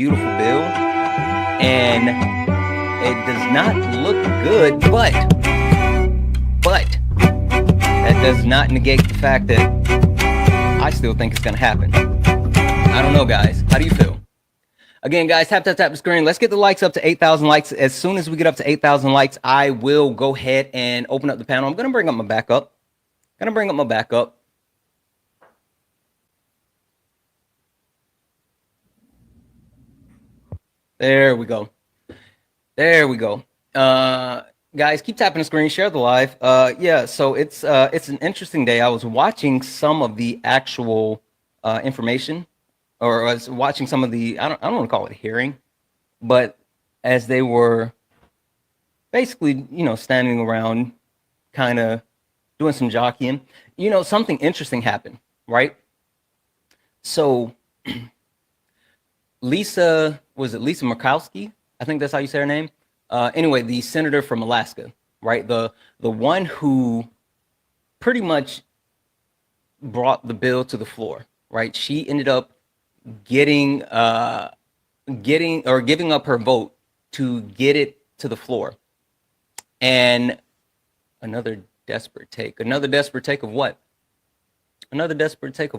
beautiful bill, and it does not look good, but that does not negate the fact that I still think it's going to happen. I don't know, guys. How do you feel? Again, guys, tap the screen. Let's get the likes up to 8,000 likes. As soon as we get up to 8,000 likes, I will go ahead and open up the panel. I'm going to bring up my backup. There we go. Guys, keep tapping the screen, share the live. Yeah, so it's an interesting day. I was watching some of the actual information, or I was watching some of the, I don't want to call it a hearing, but as they were basically, standing around kind of doing some jockeying, something interesting happened, right? So Lisa Murkowski? I think that's how you say her name. Anyway, the senator from Alaska, right? The one who pretty much brought the bill to the floor, right? She ended up giving up her vote to get it to the floor. And another desperate take of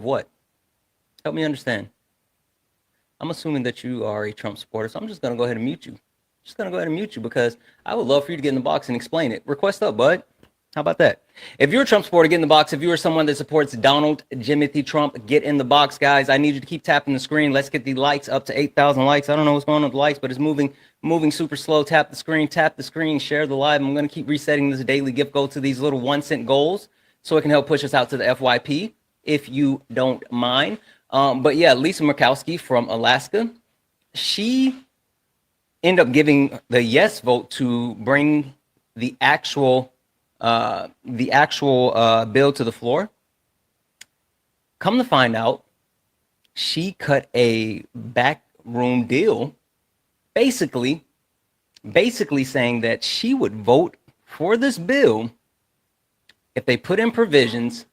what? Help me understand. I'm assuming that you are a Trump supporter, so I'm just going to go ahead and mute you. Because I would love for you to get in the box and explain it. Request up, bud. How about that? If you're a Trump supporter, get in the box. If you are someone that supports Donald Jimothy Trump, get in the box, guys. I need you to keep tapping the screen. Let's get the likes up to 8,000 likes. I don't know what's going on with the likes, but it's moving super slow. Tap the screen, share the live. I'm going to keep resetting this daily gift goal to these little 1-cent goals so it can help push us out to the FYP, if you don't mind. But yeah, Lisa Murkowski from Alaska, she ended up giving the yes vote to bring the actual bill to the floor. Come to find out, she cut a backroom deal, basically saying that she would vote for this bill if they put in provisions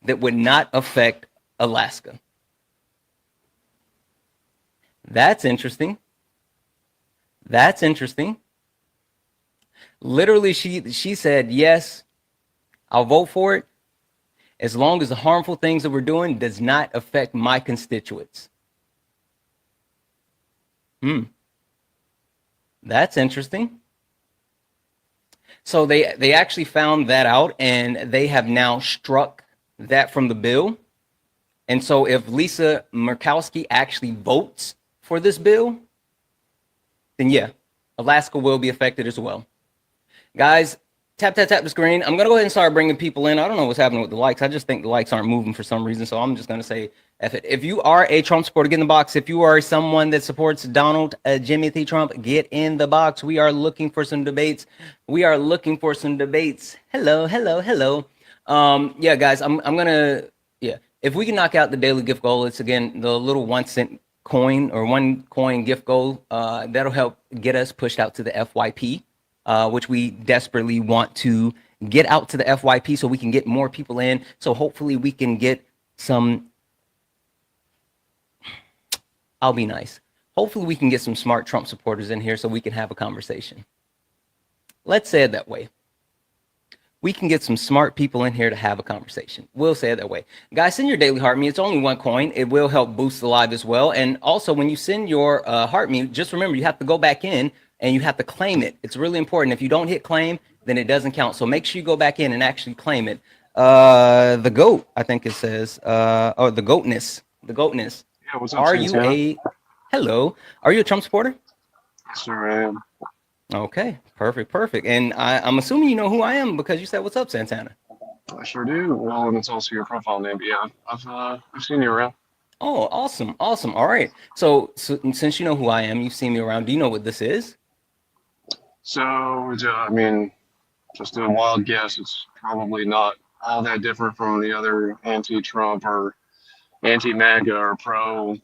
that would not affect Alaska. That's interesting. Literally, she said, yes, I'll vote for it as long as the harmful things that we're doing does not affect my constituents. That's interesting. So they actually found that out, and they have now struck that from the bill. And so if Lisa Murkowski actually votes for this bill, then yeah, Alaska will be affected as well. Guys, tap the screen. I'm going to go ahead and start bringing people in. I don't know what's happening with the likes. I just think the likes aren't moving for some reason. So I'm just going to say F it. If you are a Trump supporter, get in the box. If you are someone that supports Donald Jimothy Trump, get in the box. We are looking for some debates. Hello. Yeah, guys, I'm going to, if we can knock out the daily gift goal, it's again the little 1-cent coin or 1 coin gift goal. That'll help get us pushed out to the FYP. Which we desperately want to get out to the FYP so we can get more people in. So hopefully we can get some, I'll be nice. Hopefully we can get some smart Trump supporters in here so we can have a conversation. Let's say it that way. We can get some smart people in here to have a conversation. We'll say it that way. Guys, send your daily heart me. It's only 1 coin. It will help boost the live as well. And also when you send your heart me, just remember you have to go back in and you have to claim it. It's really important. If you don't hit claim, then it doesn't count. So make sure you go back in and actually claim it. The GOAT, I think it says, or the GOATness. Yeah, what's up, Are Santana? you a Trump supporter? Yes, sir, I am. Okay, perfect. And I'm assuming you know who I am because you said, what's up, Santana? I sure do. Well, and it's also your profile name. But yeah, I've seen you around. Oh, awesome. All right. So since you know who I am, you've seen me around. Do you know what this is? So, I mean, just doing a wild guess, it's probably not all that different from the other anti-Trump or anti-MAGA or pro,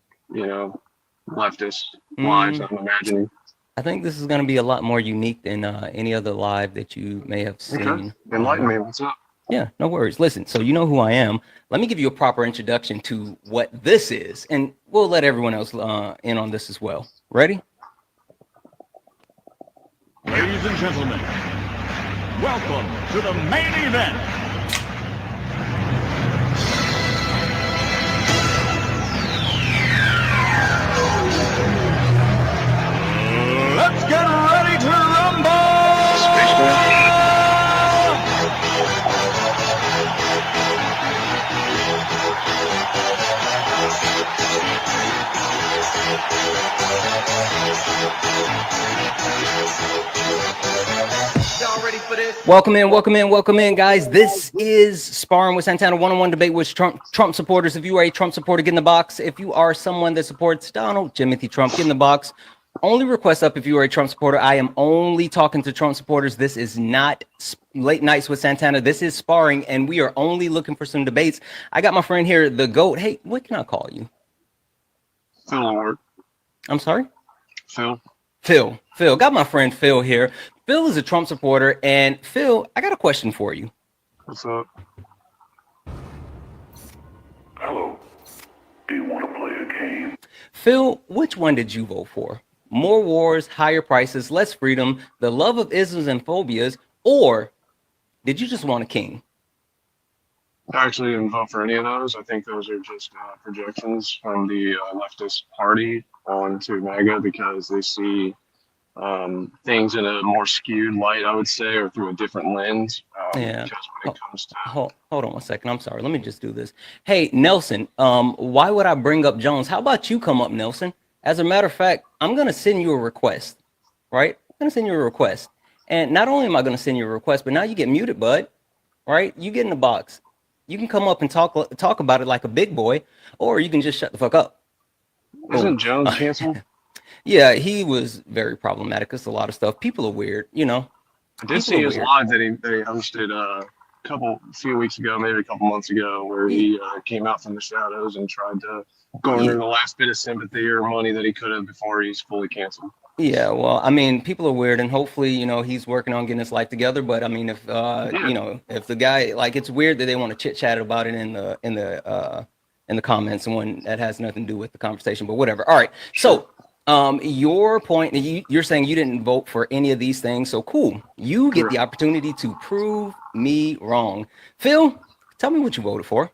leftist lives, I'm imagining. I think this is going to be a lot more unique than any other live that you may have seen. Okay. Enlighten me. What's up? Yeah, no worries. Listen, so you know who I am. Let me give you a proper introduction to what this is, and we'll let everyone else in on this as well. Ready? Ladies and gentlemen, welcome to the main event. Let's get ready to rumble! Spaceman. Welcome in, guys. This is Sparring with Santana, one-on-one debate with Trump supporters. If you are a Trump supporter, get in the box. If you are someone that supports Donald Timothy Trump, get in the box. Only request up if you are a Trump supporter. I am only talking to Trump supporters. This is not Late Nights with Santana. This is Sparring, and we are only looking for some debates. I got my friend here, the GOAT. Hey, what can I call you? Phil Lord. I'm sorry? Phil. Phil. Got my friend Phil here. Phil is a Trump supporter, and Phil, I got a question for you. What's up? Hello. Do you want to play a game? Phil, which one did you vote for? More wars, higher prices, less freedom, the love of isms and phobias, or did you just want a king? I actually didn't vote for any of those. I think those are just projections from the leftist party onto MAGA because they see things in a more skewed light, I would say, or through a different lens. Yeah. Because when it comes to Hold on one second. I'm sorry. Let me just do this. Hey, Nelson, why would I bring up Jones? How about you come up, Nelson? As a matter of fact, I'm going to send you a request, right? I'm going to send you a request. And not only am I going to send you a request, but now you get muted, bud, right? You get in the box. You can come up and talk about it like a big boy, or you can just shut the fuck up. isn't Jones canceled? Yeah, he was very problematic. It's a lot of stuff. People are weird, you know. I did see his live that he hosted a few weeks ago, maybe a couple months ago, where he came out from the shadows and tried to garner the last bit of sympathy or money that he could have before he's fully canceled. Yeah, well, I mean, people are weird, and hopefully, you know, he's working on getting his life together. But I mean, if you know, if the guy, like, it's weird that they want to chit chat about it in the comments, and when that has nothing to do with the conversation. But whatever. All right. So, your point, you're saying you didn't vote for any of these things. So cool. You get the opportunity to prove me wrong. Phil, tell me what you voted for.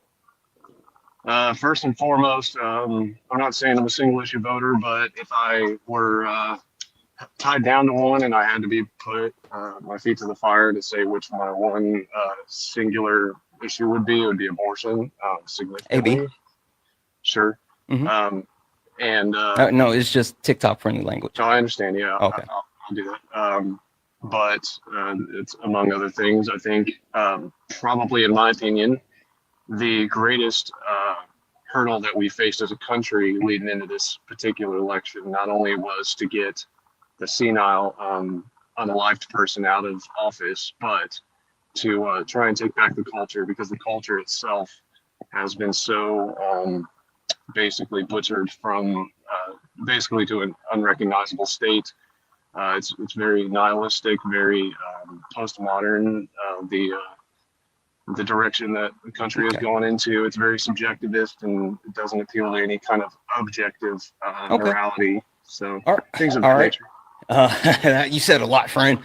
First and foremost, I'm not saying I'm a single issue voter, but if I were tied down to one and I had to be put my feet to the fire to say which my one singular issue would be, it would be abortion significantly. AB. Sure. Mhm. And No, it's just TikTok friendly language. no, I understand. Yeah, Okay. I'll do that. But it's among other things. I think probably, in my opinion, the greatest hurdle that we faced as a country leading into this particular election not only was to get the senile, unalived person out of office, but to try and take back the culture, because the culture itself has been so basically butchered from basically to an unrecognizable state. It's very nihilistic, very postmodern. The direction that the country has gone into, it's very subjectivist, and it doesn't appeal to any kind of objective morality. So things of that nature. You said a lot, friend.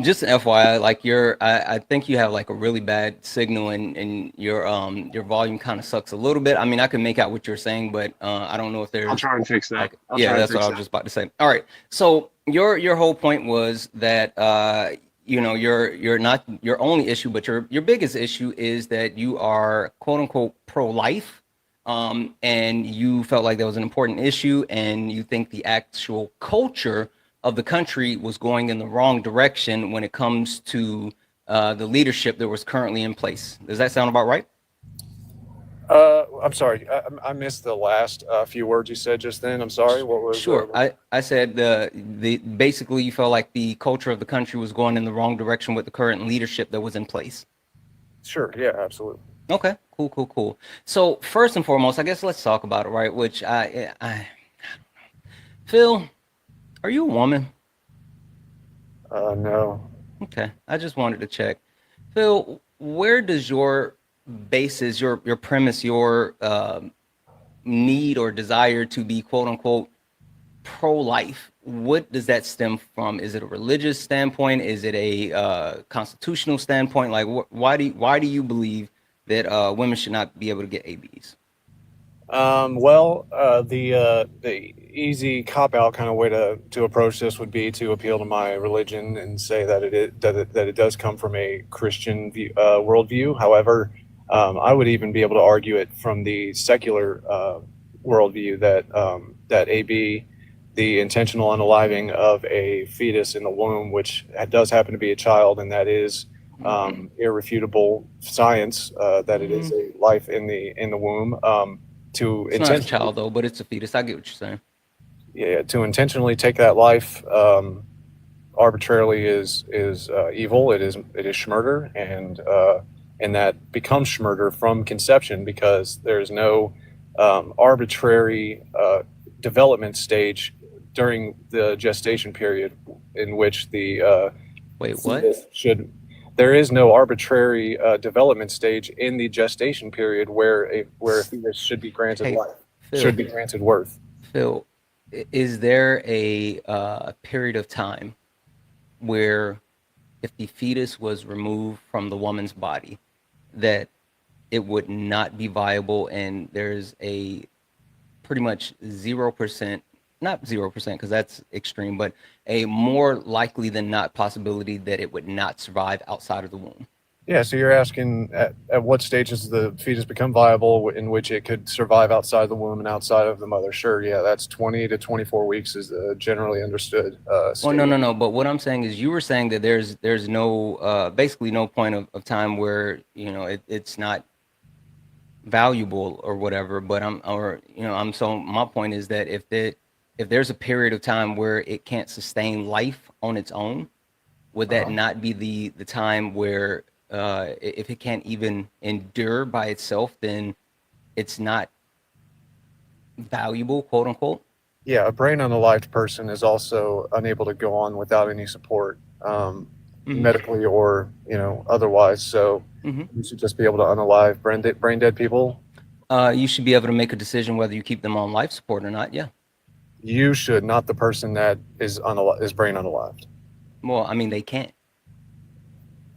Just an FYI, like I think you have like a really bad signal, and your volume kind of sucks a little bit. I mean, I can make out what you're saying, but I don't know if there's. I'll try and fix that. Like, yeah, that's what I was just about to say. All right, so your whole point was that you know, you're not your only issue, but your biggest issue is that you are quote unquote pro-life. And you felt like that was an important issue, and you think the actual culture of the country was going in the wrong direction when it comes to the leadership that was currently in place. Does that sound about right? I'm sorry, I missed the last few words you said just then. I'm sorry. What was? Sure. I said the basically you felt like the culture of the country was going in the wrong direction with the current leadership that was in place. Sure. Yeah. Absolutely. Okay. Cool. So first and foremost, I guess let's talk about it, right? Which Phil, are you a woman? No. Okay. I just wanted to check. Phil, where does your basis, your premise, your need or desire to be quote unquote pro-life, what does that stem from? Is it a religious standpoint? Is it a constitutional standpoint? Like, why do you believe that women should not be able to get ABs? The easy cop out kind of way to approach this would be to appeal to my religion and say that it does come from a Christian worldview. However, I would even be able to argue it from the secular worldview that AB, the intentional unaliving of a fetus in the womb, which does happen to be a child, and that is irrefutable science, that it is a life in the womb. To It's not a intentionally, child though, but it's a fetus. I get what you're saying. yeah, to intentionally take that life arbitrarily is evil. It is schmurder, and that becomes schmurder from conception because there's no arbitrary development stage during the gestation period in which the Wait, what? fetus should. There is no arbitrary development stage in the gestation period where a fetus should be granted Hey, life, Phil, should be granted worth. Phil, is there a period of time where if the fetus was removed from the woman's body, that it would not be viable, and there's a pretty much 0%, not 0%, because that's extreme, but a more likely than not possibility that it would not survive outside of the womb? Yeah, so you're asking at what stage does the fetus become viable in which it could survive outside the womb and outside of the mother? Sure, yeah, that's 20 to 24 weeks is the generally understood Well, no, stage. no, no. But what I'm saying is, you were saying that there's no basically no point of time where it's not valuable or whatever. But so my point is that if there's a period of time where it can't sustain life on its own, would that Uh-huh. not be the time where if it can't even endure by itself, then it's not valuable, quote unquote? Yeah, a brain unalived person is also unable to go on without any support, Hmm. medically or otherwise. So Hmm. you should just be able to unalive brain dead people. You should be able to make a decision whether you keep them on life support or not. Yeah. You should, not the person that is brain unalived. Well, I mean, they can't.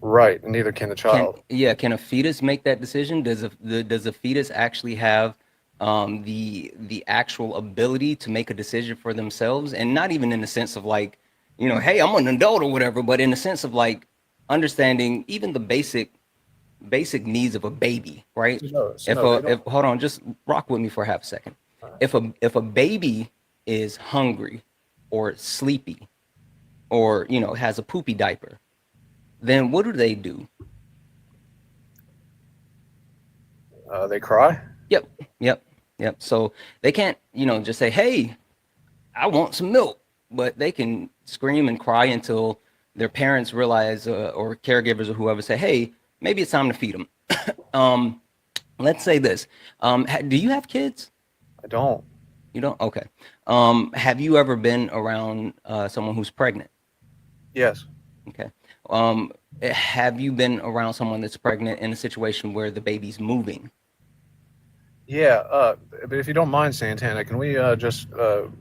Right, and neither can the child. Can a fetus make that decision? Does a fetus actually have the actual ability to make a decision for themselves? And not even in the sense of like, hey, I'm an adult or whatever, but in the sense of like understanding even the basic needs of a baby, right? So no, they If don't. hold on, just rock with me for half a second. If a baby is hungry or sleepy or has a poopy diaper, then what do? They cry. Yep, yep, yep. So they can't, just say, "Hey, I want some milk," but they can scream and cry until their parents realize, or caregivers or whoever say, "Hey, maybe it's time to feed them." um, let's say this. Do you have kids? I don't. You don't? Okay. Have you ever been around someone who's pregnant? Yes. Okay. Um, have you been around someone that's pregnant in a situation where the baby's moving? Yeah, but if you don't mind, Santana, can we just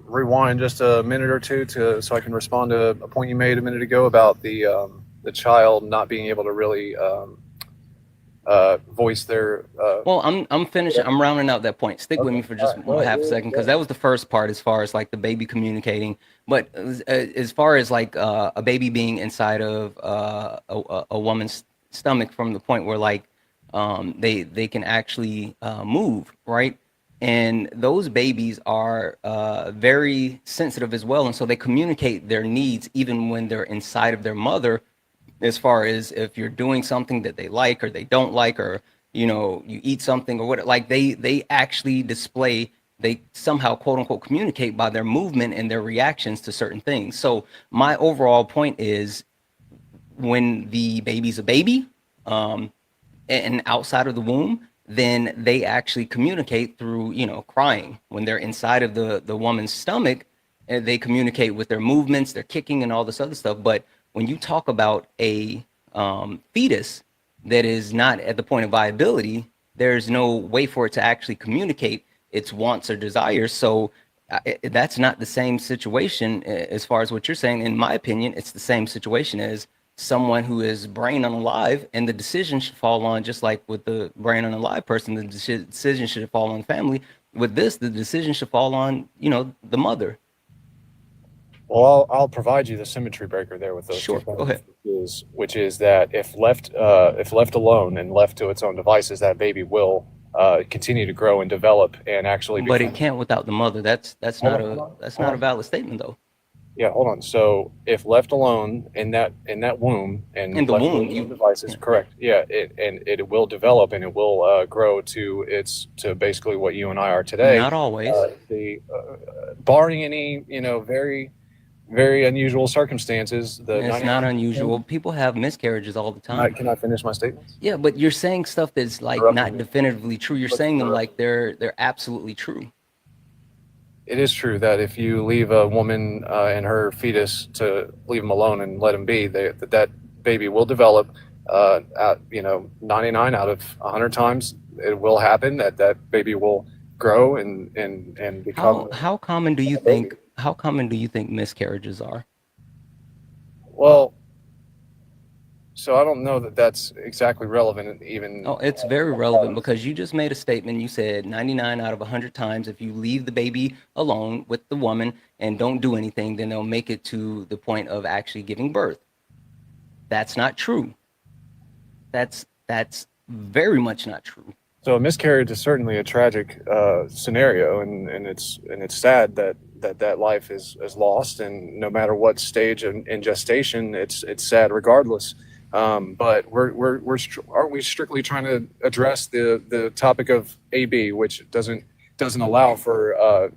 rewind just a minute or two so I can respond to a point you made a minute ago about the child not being able to really voice their. Well, I'm finishing. I'm rounding out that point. Stick with Okay, me for all just right, go ahead. half a second, because that was the first part as far as like the baby communicating. But as far as like a baby being inside of a woman's stomach, from the point where like they can actually move, right? And those babies are very sensitive as well, and so they communicate their needs even when they're inside of their mother, as far as if you're doing something that they like or they don't like, or you eat something or what, like they actually display, they somehow quote unquote communicate by their movement and their reactions to certain things. So my overall point is, when the baby's a baby, um, and outside of the womb, then they actually communicate through, crying. When they're inside of the woman's stomach, they communicate with their movements, their kicking, and all this other stuff. But when you talk about a fetus, that is not at the point of viability, there's no way for it to actually communicate its wants or desires. So that's not the same situation as far as what you're saying. In my opinion, it's the same situation as someone who is brain unalive, and the decision should fall on, just like with the brain unalive person, the decision should fall on family. With this, the decision should fall on, the mother. Well, I'll provide you the symmetry breaker there with those Sure, two go things, ahead. which is that if left alone and left to its own devices, that baby will continue to grow and develop and actually But become. it can't without the mother. That's Hold not on, hold a on, that's hold not a on. valid statement, though. Yeah, hold on. So if left alone in that womb and In the left to womb, its own devices, correct? Yeah, it will develop and it will grow to basically what you and I are today. not always. The barring any very very unusual circumstances, the It's 99. not unusual. People have miscarriages all the time. Can I finish my statements? Yeah, but you're saying stuff that's like Interrupting not me. definitively true. You're Let's saying them interrupt. like they're absolutely true. It is true that if you leave a woman and her fetus to leave them alone and let them be, that baby will develop. 99 out of 100 times it will happen that baby will grow and become How common do you a baby. think how common do you think miscarriages are? Well, so I don't know that that's exactly relevant even. Oh, it's very relevant because you just made a statement. You said 99 out of 100 times, if you leave the baby alone with the woman and don't do anything, then they'll make it to the point of actually giving birth. That's not true. That's very much not true. So a miscarriage is certainly a tragic scenario, and it's sad that life is lost, and no matter what stage in gestation, it's sad regardless. But aren't we strictly trying to address the topic of AB, which doesn't allow for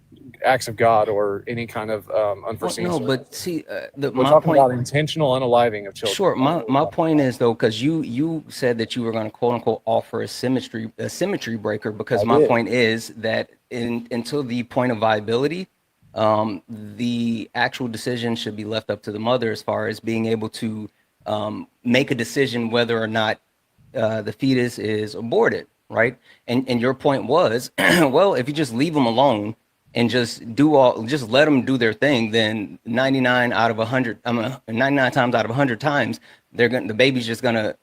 acts of God or any kind of Well, unforeseen. no, but see, We're my talking point. about intentional unaliving of children. Sure. My point is though, because you said that you were going to quote unquote offer a symmetry breaker, because I my did. point is that until the point of viability, the actual decision should be left up to the mother as far as being able to make a decision whether or not the fetus is aborted, right? And your point was, well, if you just leave them alone and just let them do their thing, then 99 out of 100, 99 times out of 100 times, the baby's just gonna,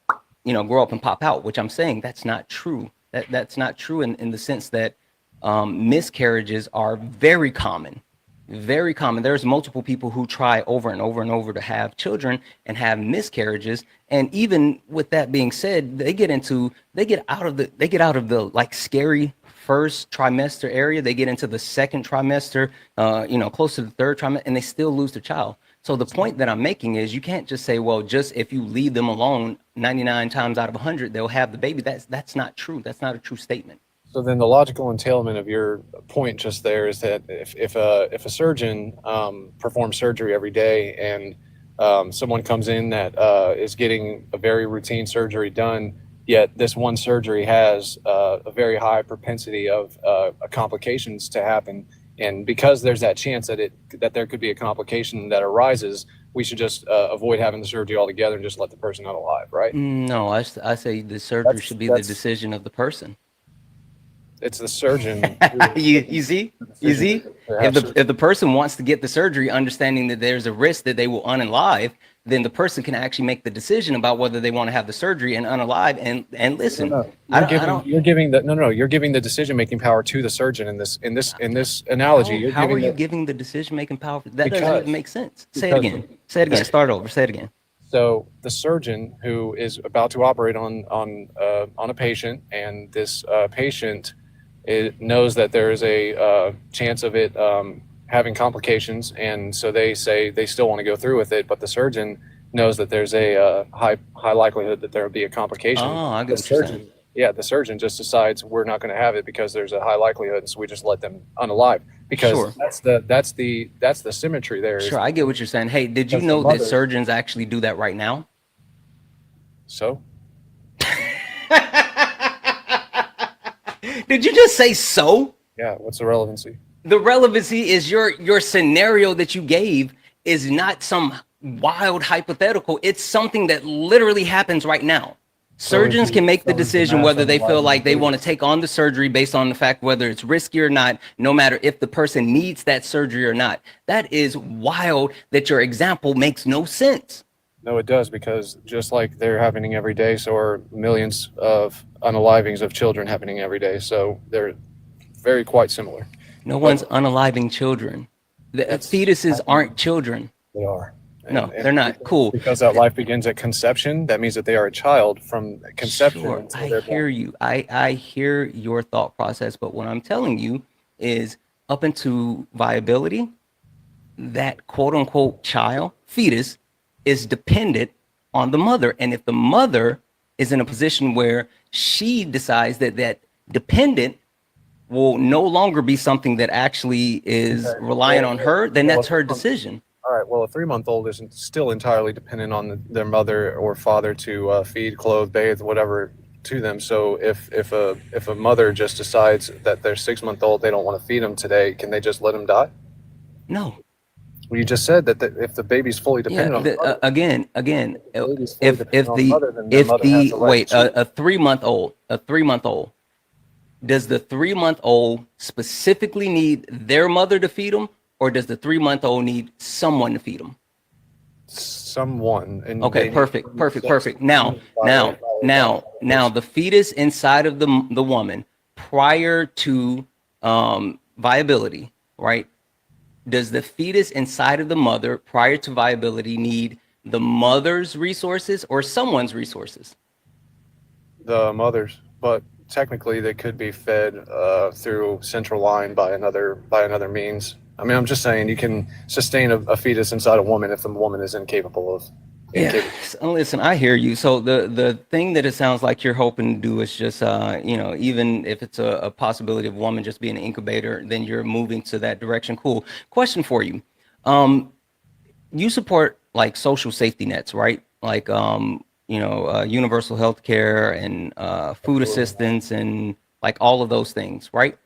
grow up and pop out. Which I'm saying that's not true. That's not true in the sense that miscarriages are very common. Very common. There's multiple people who try over and over and over to have children and have miscarriages. And even with that being said, they get out of the like scary first trimester area. They get into the second trimester, close to the third trimester, and they still lose their child. So the point that I'm making is you can't just say, well, just if you leave them alone 99 times out of 100, they'll have the baby. That's not true. That's not a true statement. So then the logical entailment of your point just there is that if a surgeon performs surgery every day and someone comes in that is getting a very routine surgery done, yet this one surgery has a very high propensity of complications to happen, and because there's that chance that there could be a complication that arises, we should just avoid having the surgery altogether and just let the person out alive, right? No, I say the surgery should be the decision of the person. It's the surgeon. You see? If the person wants to get the surgery, understanding that there's a risk that they will unalive, then the person can actually make the decision about whether they want to have the surgery and unalive. And listen, You're giving the decision making power to the surgeon in this analogy. How are you giving the decision making power? That doesn't even make sense. Say it again. Start over. Say it again. So the surgeon who is about to operate on a patient, and this patient knows that there is a chance of it having complications, and so they say they still want to go through with it, but the surgeon knows that there's a high likelihood that there will be a complication. Oh, I get what you're saying. Yeah, the surgeon just decides we're not going to have it because there's a high likelihood, and so we just let them unalive. Because Sure. that's the symmetry there. Sure, I get what you're saying. Hey, did you know that surgeons actually do that right now? So Did you just say so? yeah, what's the relevancy? The relevancy is your scenario that you gave is not some wild hypothetical. It's something that literally happens right now. Surgeons can make the so is the decision mass whether they feel unaliving like they want to babies. take on the surgery based on the fact whether it's risky or not, no matter if the person needs that surgery or not. That is wild that your example makes no sense. No, it does, because just like they're happening every day, so are millions of unalivings of children happening every day. So they're very quite similar. No But one's unaliving children. The it's fetuses happening. aren't children. They are. No, they're not. Cool. Because that life begins at conception, that means that they are a child from conception Sure, until I they're hear born. you. I hear your thought process, but what I'm telling you is up into viability, that quote unquote child, fetus, is dependent on the mother. And if the mother is in a position where she decides that that dependent will no longer be something that actually is Okay. reliant on her, then well, that's her decision. All right. Well, a 3-month-old isn't still entirely dependent on their mother or father to feed, clothe, bathe, whatever to them. So if a mother just decides that their 6-month-old they don't want to feed them today, can they just let them die? No. Well, you just said that if the baby's fully Yeah. dependent on the mother, Again, the baby's fully if dependent on the mother, then the if mother has the the right wait to choose. a 3-month old, does the 3-month-old specifically need their mother to feed them, or does the 3-month-old need someone to feed them? Someone. And Okay, they- perfect. Now, By- the fetus inside of the woman prior to viability, right? Does the fetus inside of the mother prior to viability need the mother's resources or someone's resources? the mothers, but technically they could be fed through central line by another means. I mean, I'm just saying you can sustain a fetus inside a woman if the woman is incapable of. Yeah, listen, I hear you. So the thing that it sounds like you're hoping to do is just, even if it's a possibility of a woman just being an incubator, then you're moving to that direction. Cool. Question for you. You support like social safety nets, right? Like, universal health care and food assistance and like all of those things, right?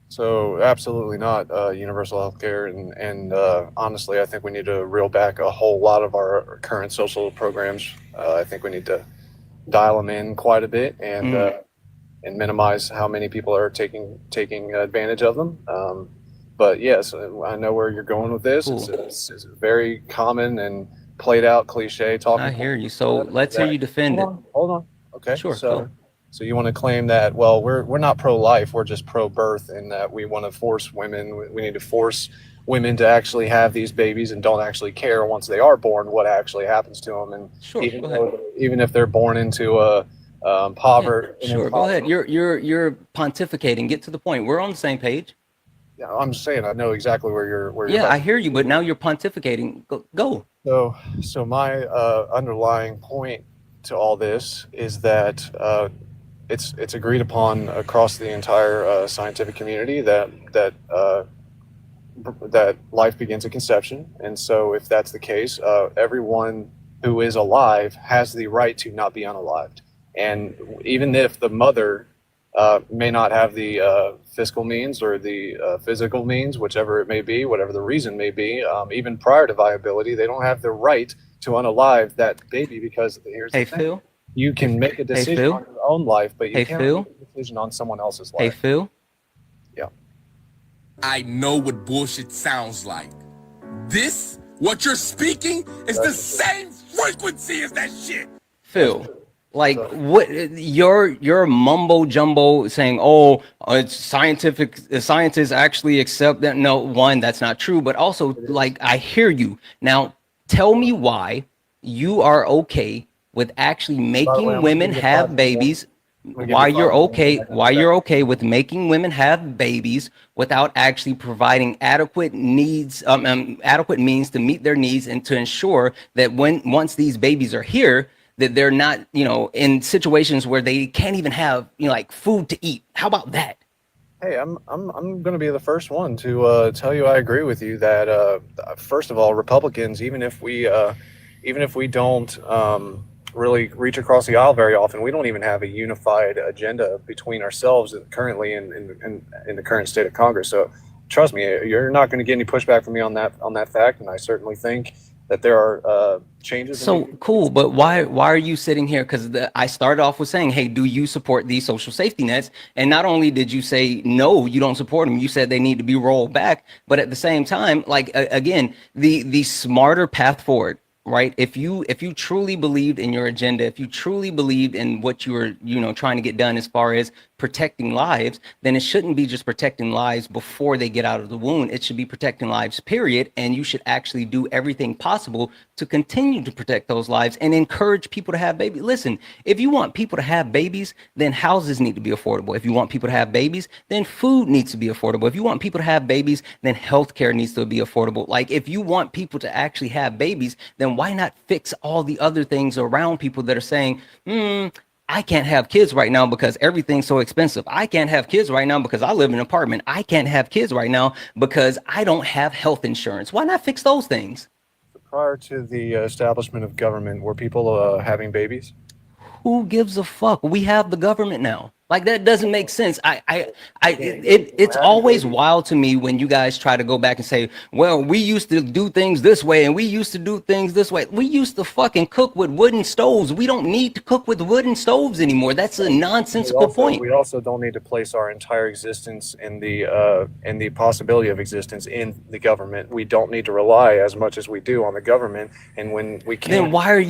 So absolutely not universal health care, and honestly, I think we need to reel back a whole lot of our current social programs. I think we need to dial them in quite a bit and minimize how many people are taking advantage of them. But yes, I know where you're going with this. Cool. It's a very common and played out cliche talking. I hear you. So let's hear you defend it. Hold on. Okay. Sure, So, go. so you want to claim that, well, we're not pro-life, we're just pro-birth, and that we want to force women, we need to force women to actually have these babies and don't actually care once they are born what actually happens to them. And Sure, even go ahead. even if they're born into a poverty. Sure, go ahead. You're pontificating. Get to the point. We're on the same page. Yeah, I'm just saying I know exactly where you're. Yeah, about I to- hear you, but now you're pontificating. Go. So my underlying point to all this is that it's agreed upon across the entire scientific community that life begins at conception, and so if that's the case, everyone who is alive has the right to not be unalived, and even if the mother may not have the fiscal means or the physical means, whichever it may be, whatever the reason may be, even prior to viability, they don't have the right to unalive that baby, because here's Hey, the thing. Phil. You can make a decision Phil? on your own life, but you Hey, can't Phil? make a decision on someone else's Hey, life. Phil. Yeah. I know what bullshit sounds like. This, what you're speaking, is the same frequency as that shit. Phil. Like what your mumbo jumbo saying, oh, it's scientific, scientists actually accept that. No, one, that's not true, but also like I hear you. Now tell me why you are okay with actually making women have babies, why you're okay with making women have babies without actually providing adequate needs, adequate means to meet their needs and to ensure that once these babies are here, that they're not, in situations where they can't even have, like food to eat. How about that? Hey, I'm going to be the first one to tell you I agree with you that first of all, Republicans, even if we don't really reach across the aisle very often, we don't even have a unified agenda between ourselves currently in the current state of Congress. So trust me, you're not going to get any pushback from me on that fact, and I certainly think that there are changes. So cool, but why are you sitting here? Because I started off with saying, hey, do you support these social safety nets? And not only did you say no, you don't support them, you said they need to be rolled back. But at the same time, like again, the smarter path forward, right? If you truly believed in your agenda, if you truly believed in what you were, trying to get done as far as protecting lives, then it shouldn't be just protecting lives before they get out of the womb. It should be protecting lives, period. And you should actually do everything possible to continue to protect those lives and encourage people to have babies. Listen, if you want people to have babies, then houses need to be affordable. If you want people to have babies, then food needs to be affordable. If you want people to have babies, then healthcare needs to be affordable. Like if you want people to actually have babies, then why not fix all the other things around people that are saying, I can't have kids right now because everything's so expensive. I can't have kids right now because I live in an apartment. I can't have kids right now because I don't have health insurance. Why not fix those things? Prior to the establishment of government, were people having babies? Who gives a fuck? We have the government now. Like that doesn't make sense. It's always wild to me when you guys try to go back and say, well, we used to do things this way and we used to do things this way. We used to fucking cook with wooden stoves. We don't need to cook with wooden stoves anymore. That's a nonsensical point. We also don't need to place our entire existence in the possibility of existence in the government. We don't need to rely as much as we do on the government. And when we can, then why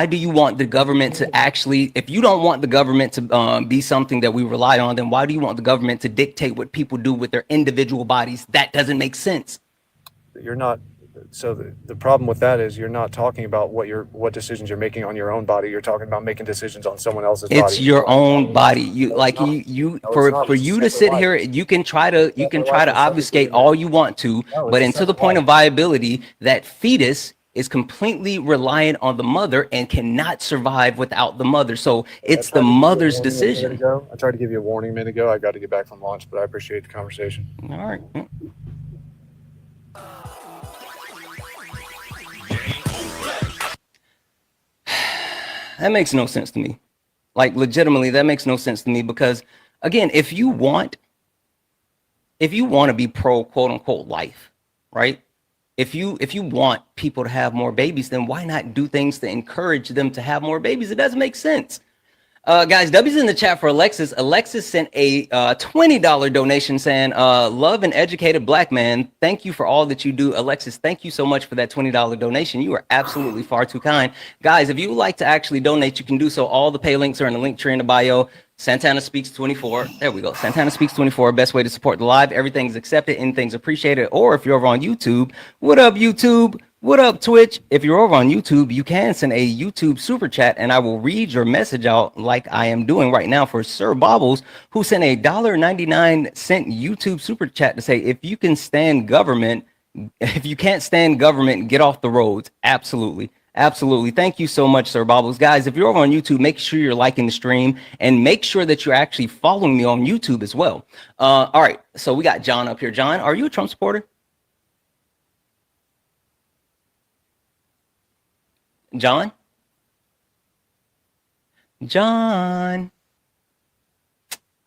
do you want the government to actually, if you don't want the government to be something that we rely on, then why do you want the government to dictate what people do with their individual bodies? That doesn't make sense. You're not. So the problem with that is you're not talking about what decisions you're making on your own body. You're talking about making decisions on someone else's body. It's your own body. For you to sit here, you can try to obfuscate all you want to, but until the point of viability, that fetus is completely reliant on the mother and cannot survive without the mother. So it's the mother's decision. I tried to give you a warning a minute ago. I got to get back from lunch, but I appreciate the conversation. All right. That makes no sense to me. Like legitimately, that makes no sense to me because again, if you want to be pro quote unquote life, right? If you want people to have more babies, then why not do things to encourage them to have more babies? It doesn't make sense. Guys, W's in the chat for Alexis. Alexis sent a $20 donation saying, love an educated black man. Thank you for all that you do. Alexis, thank you so much for that $20 donation. You are absolutely far too kind. Guys, if you would like to actually donate, you can do so. All the pay links are in the link tree in the bio. Santana Speaks 24. There we go. Santana Speaks 24. Best way to support the live. Everything's accepted. Anything's appreciated. Or if you're over on YouTube, what up, YouTube? What up, Twitch? If you're over on YouTube, you can send a YouTube super chat and I will read your message out like I am doing right now for Sir Bobbles, who sent a $1.99 YouTube super chat to say, if you can't stand government, get off the roads. Absolutely. Absolutely. Thank you so much, Sir Bobbles. Guys, if you're over on YouTube, make sure you're liking the stream and make sure that you're actually following me on YouTube as well. All right. So we got John up here. John, are you a Trump supporter? John? John?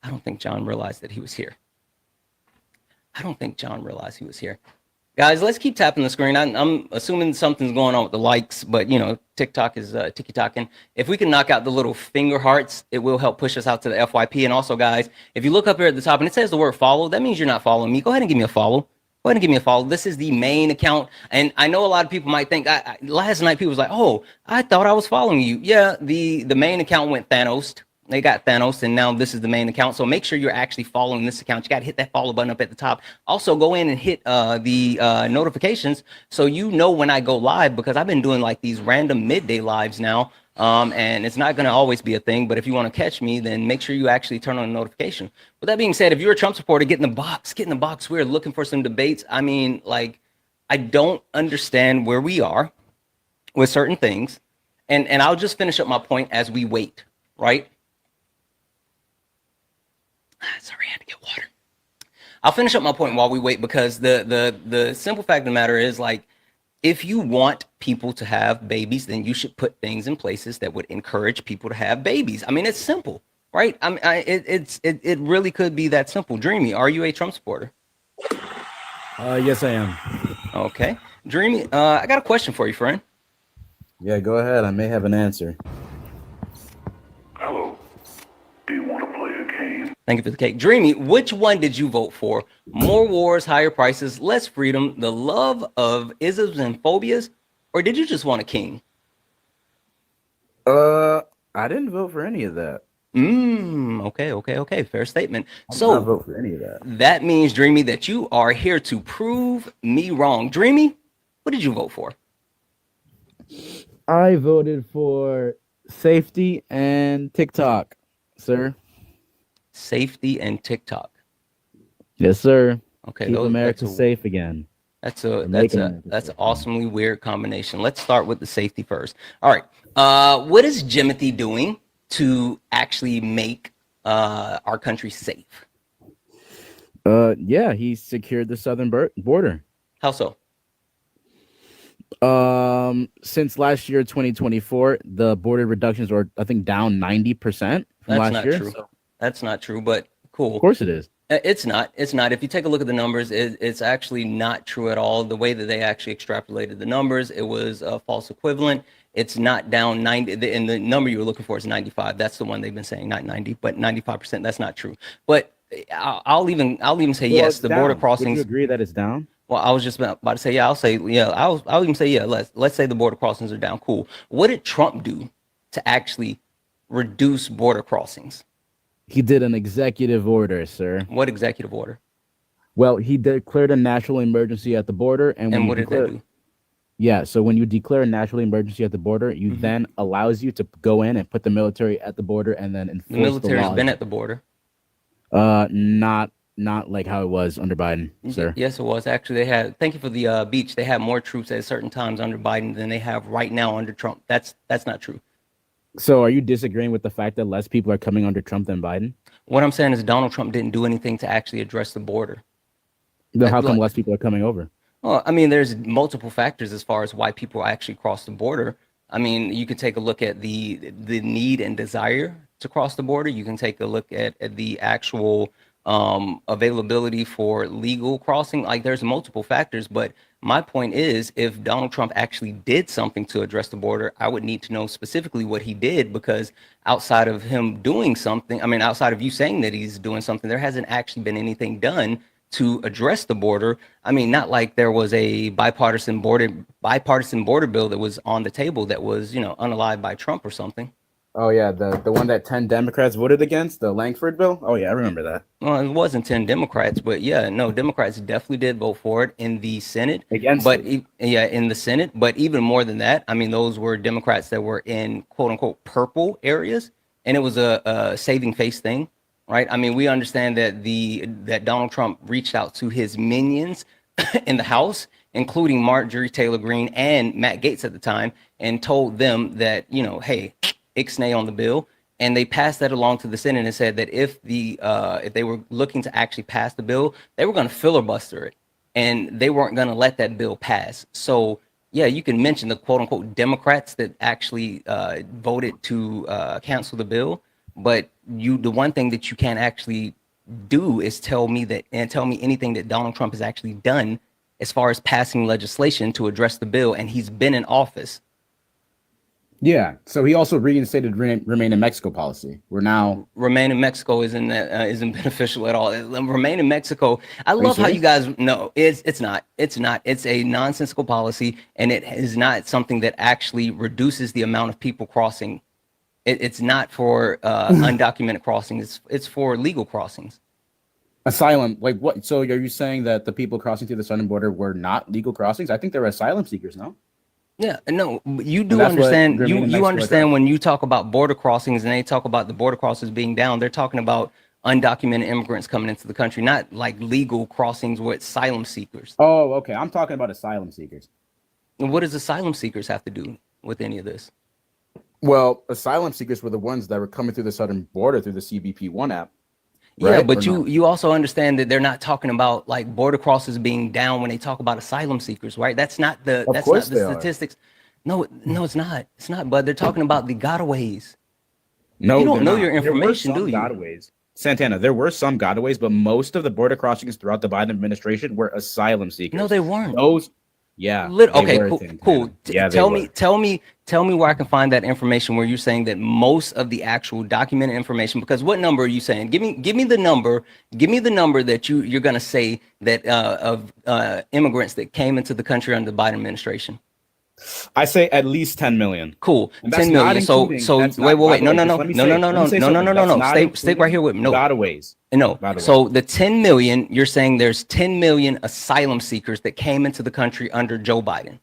I don't think John realized that he was here. Guys, let's keep tapping the screen. I'm assuming something's going on with the likes, but TikTok is ticky-tocking. If we can knock out the little finger hearts, it will help push us out to the FYP. And also, guys, if you look up here at the top and it says the word follow, that means you're not following me. Go ahead and give me a follow. Go ahead and give me a follow. This is the main account. And I know a lot of people might think, last night people was like, oh, I thought I was following you. Yeah, the main account went Thanos. They got Thanos, and now this is the main account. So make sure you're actually following this account. You got to hit that follow button up at the top. Also, go in and hit the notifications so you know when I go live, because I've been doing like these random midday lives now. And it's not going to always be a thing, but if you want to catch me, then make sure you actually turn on the notification. With that being said, if you're a Trump supporter, get in the box. We're looking for some debates. I mean, like, I don't understand where we are with certain things. And I'll just finish up my point as we wait, right? Sorry, I had to get water. I'll finish up my point while we wait, because the simple fact of the matter is, like, if you want people to have babies, then you should put things in places that would encourage people to have babies. I mean, it's simple, right? I mean, it really could be that simple. Dreamy, are you a Trump supporter? Yes, I am. Okay. Dreamy, I got a question for you, friend. Yeah, go ahead. I may have an answer. Hello. Do you want to play a game? Thank you for the cake. Dreamy, which one did you vote for? More wars, higher prices, less freedom, the love of isms and phobias, or did you just want a king? I didn't vote for any of that. Okay. Fair statement. I did So not vote for any of that. that means, Dreamy, that you are here to prove me wrong. Dreamy, what did you vote for? I voted for safety and TikTok, sir. Safety and TikTok. Yes, sir. Okay, Keep America that's safe again. That's making America an safe. awesomely weird combination. Let's start with the safety first. All right. What is Jimothy doing to actually make our country safe? Yeah, he secured the southern border. How so? Since last year, 2024, the border reductions are, I think, down 90% from That's last not year. true. So, That's not true, but cool. of course it is. It's not. It's not. If you take a look at the numbers, it's actually not true at all. The way that they actually extrapolated the numbers, it was a false equivalent. It's not down 90, and the number you were looking for is 95. That's the one they've been saying, not 90, but 95%. That's not true. But I'll even say Well, yes. it's The border down. crossings. Would you agree that it's down? Well, I was just about to say, yeah, I'll even say, yeah, let's say the border crossings are down. Cool. What did Trump do to actually reduce border crossings? He did an executive order, sir. What executive order? Well, he declared a national emergency at the border, and when And you what did declare, that do? yeah, so when you declare a national emergency at the border, you Mhm. then allows you to go in and put the military at the border and then enforce The military's the laws. been at the border. Not like how it was under Biden, sir. Yes, it was. Actually, they had, thank you for the beach. They had more troops at certain times under Biden than they have right now under Trump. That's not true. So are you disagreeing with the fact that less people are coming under Trump than Biden? What I'm saying is Donald Trump didn't do anything to actually address the border. Then how come Look, less people are coming over? well, I mean, there's multiple factors as far as why people actually cross the border. I mean, you could take a look at the need and desire to cross the border. You can take a look at the actual availability for legal crossing. Like, there's multiple factors, but my point is, if Donald Trump actually did something to address the border, I would need to know specifically what he did, because outside of him doing something, I mean, outside of you saying that he's doing something, there hasn't actually been anything done to address the border. I mean, not like there was a bipartisan border bill that was on the table that was, unalived by Trump or something. Oh yeah, the one that 10 Democrats voted against, the Langford bill. Oh yeah, I remember that. Well, it wasn't 10 Democrats, but yeah, no, Democrats definitely did vote for it in the Senate. Against But it. yeah, in the Senate. But even more than that, I mean, those were Democrats that were in quote unquote purple areas, and it was a saving face thing, right? I mean, we understand that that Donald Trump reached out to his minions in the House, including Marjorie Taylor Greene and Matt Gaetz at the time, and told them that, hey, ixnay on the bill. And they passed that along to the Senate and said that if they were looking to actually pass the bill, they were going to filibuster it, and they weren't going to let that bill pass. So yeah, you can mention the quote unquote Democrats that actually voted to cancel the bill, but the one thing that you can't actually do is tell me anything that Donald Trump has actually done as far as passing legislation to address the bill, and he's been in office. Yeah. So he also reinstated remain in Mexico policy. We're now Remain in Mexico isn't beneficial at all. Remain in Mexico. I love how you guys know it's not. It's a nonsensical policy, and it is not something that actually reduces the amount of people crossing. It's not for undocumented crossings. It's for legal crossings. asylum. Like what? So are you saying that the people crossing through the southern border were not legal crossings? I think they were asylum seekers. No. Yeah, no, you do that's what understand. remain in You Mexico understand does. when you talk about border crossings and they talk about the border crossings being down, they're talking about undocumented immigrants coming into the country, not like legal crossings with asylum seekers. Oh, okay. I'm talking about asylum seekers. And what does asylum seekers have to do with any of this? Well, asylum seekers were the ones that were coming through the southern border through the CBP-1 app. Yeah, Right, but or you not? you also understand that they're not talking about like border crosses being down when they talk about asylum seekers, right? That's not the course they are. statistics. No, it's not. It's not. But they're talking about the gotaways. No, You don't they're know not. your There were information, some do you? gotaways. Santana, there were some gotaways, but most of the border crossings throughout the Biden administration were asylum seekers. No, they weren't. Those Yeah. Okay, were cool, Santana. cool. Yeah, they Tell were. me, tell me where I can find that information where you're saying that most of the actual documented information. Because what number are you saying? Give me the number. Give me the number that you're gonna say that of immigrants that came into the country under the Biden administration. I say at least 10 million. Cool, And that's 10 not million. So including. so That's wait, not. wait, By wait. the No, way, no, just no, let me no, no, say. no, Let me no, say no, no, something. no, no, That's no. not Stay right here with me. No, Gotaways. no. By the way. So the 10 million, you're saying there's 10 million asylum seekers that came into the country under Joe Biden.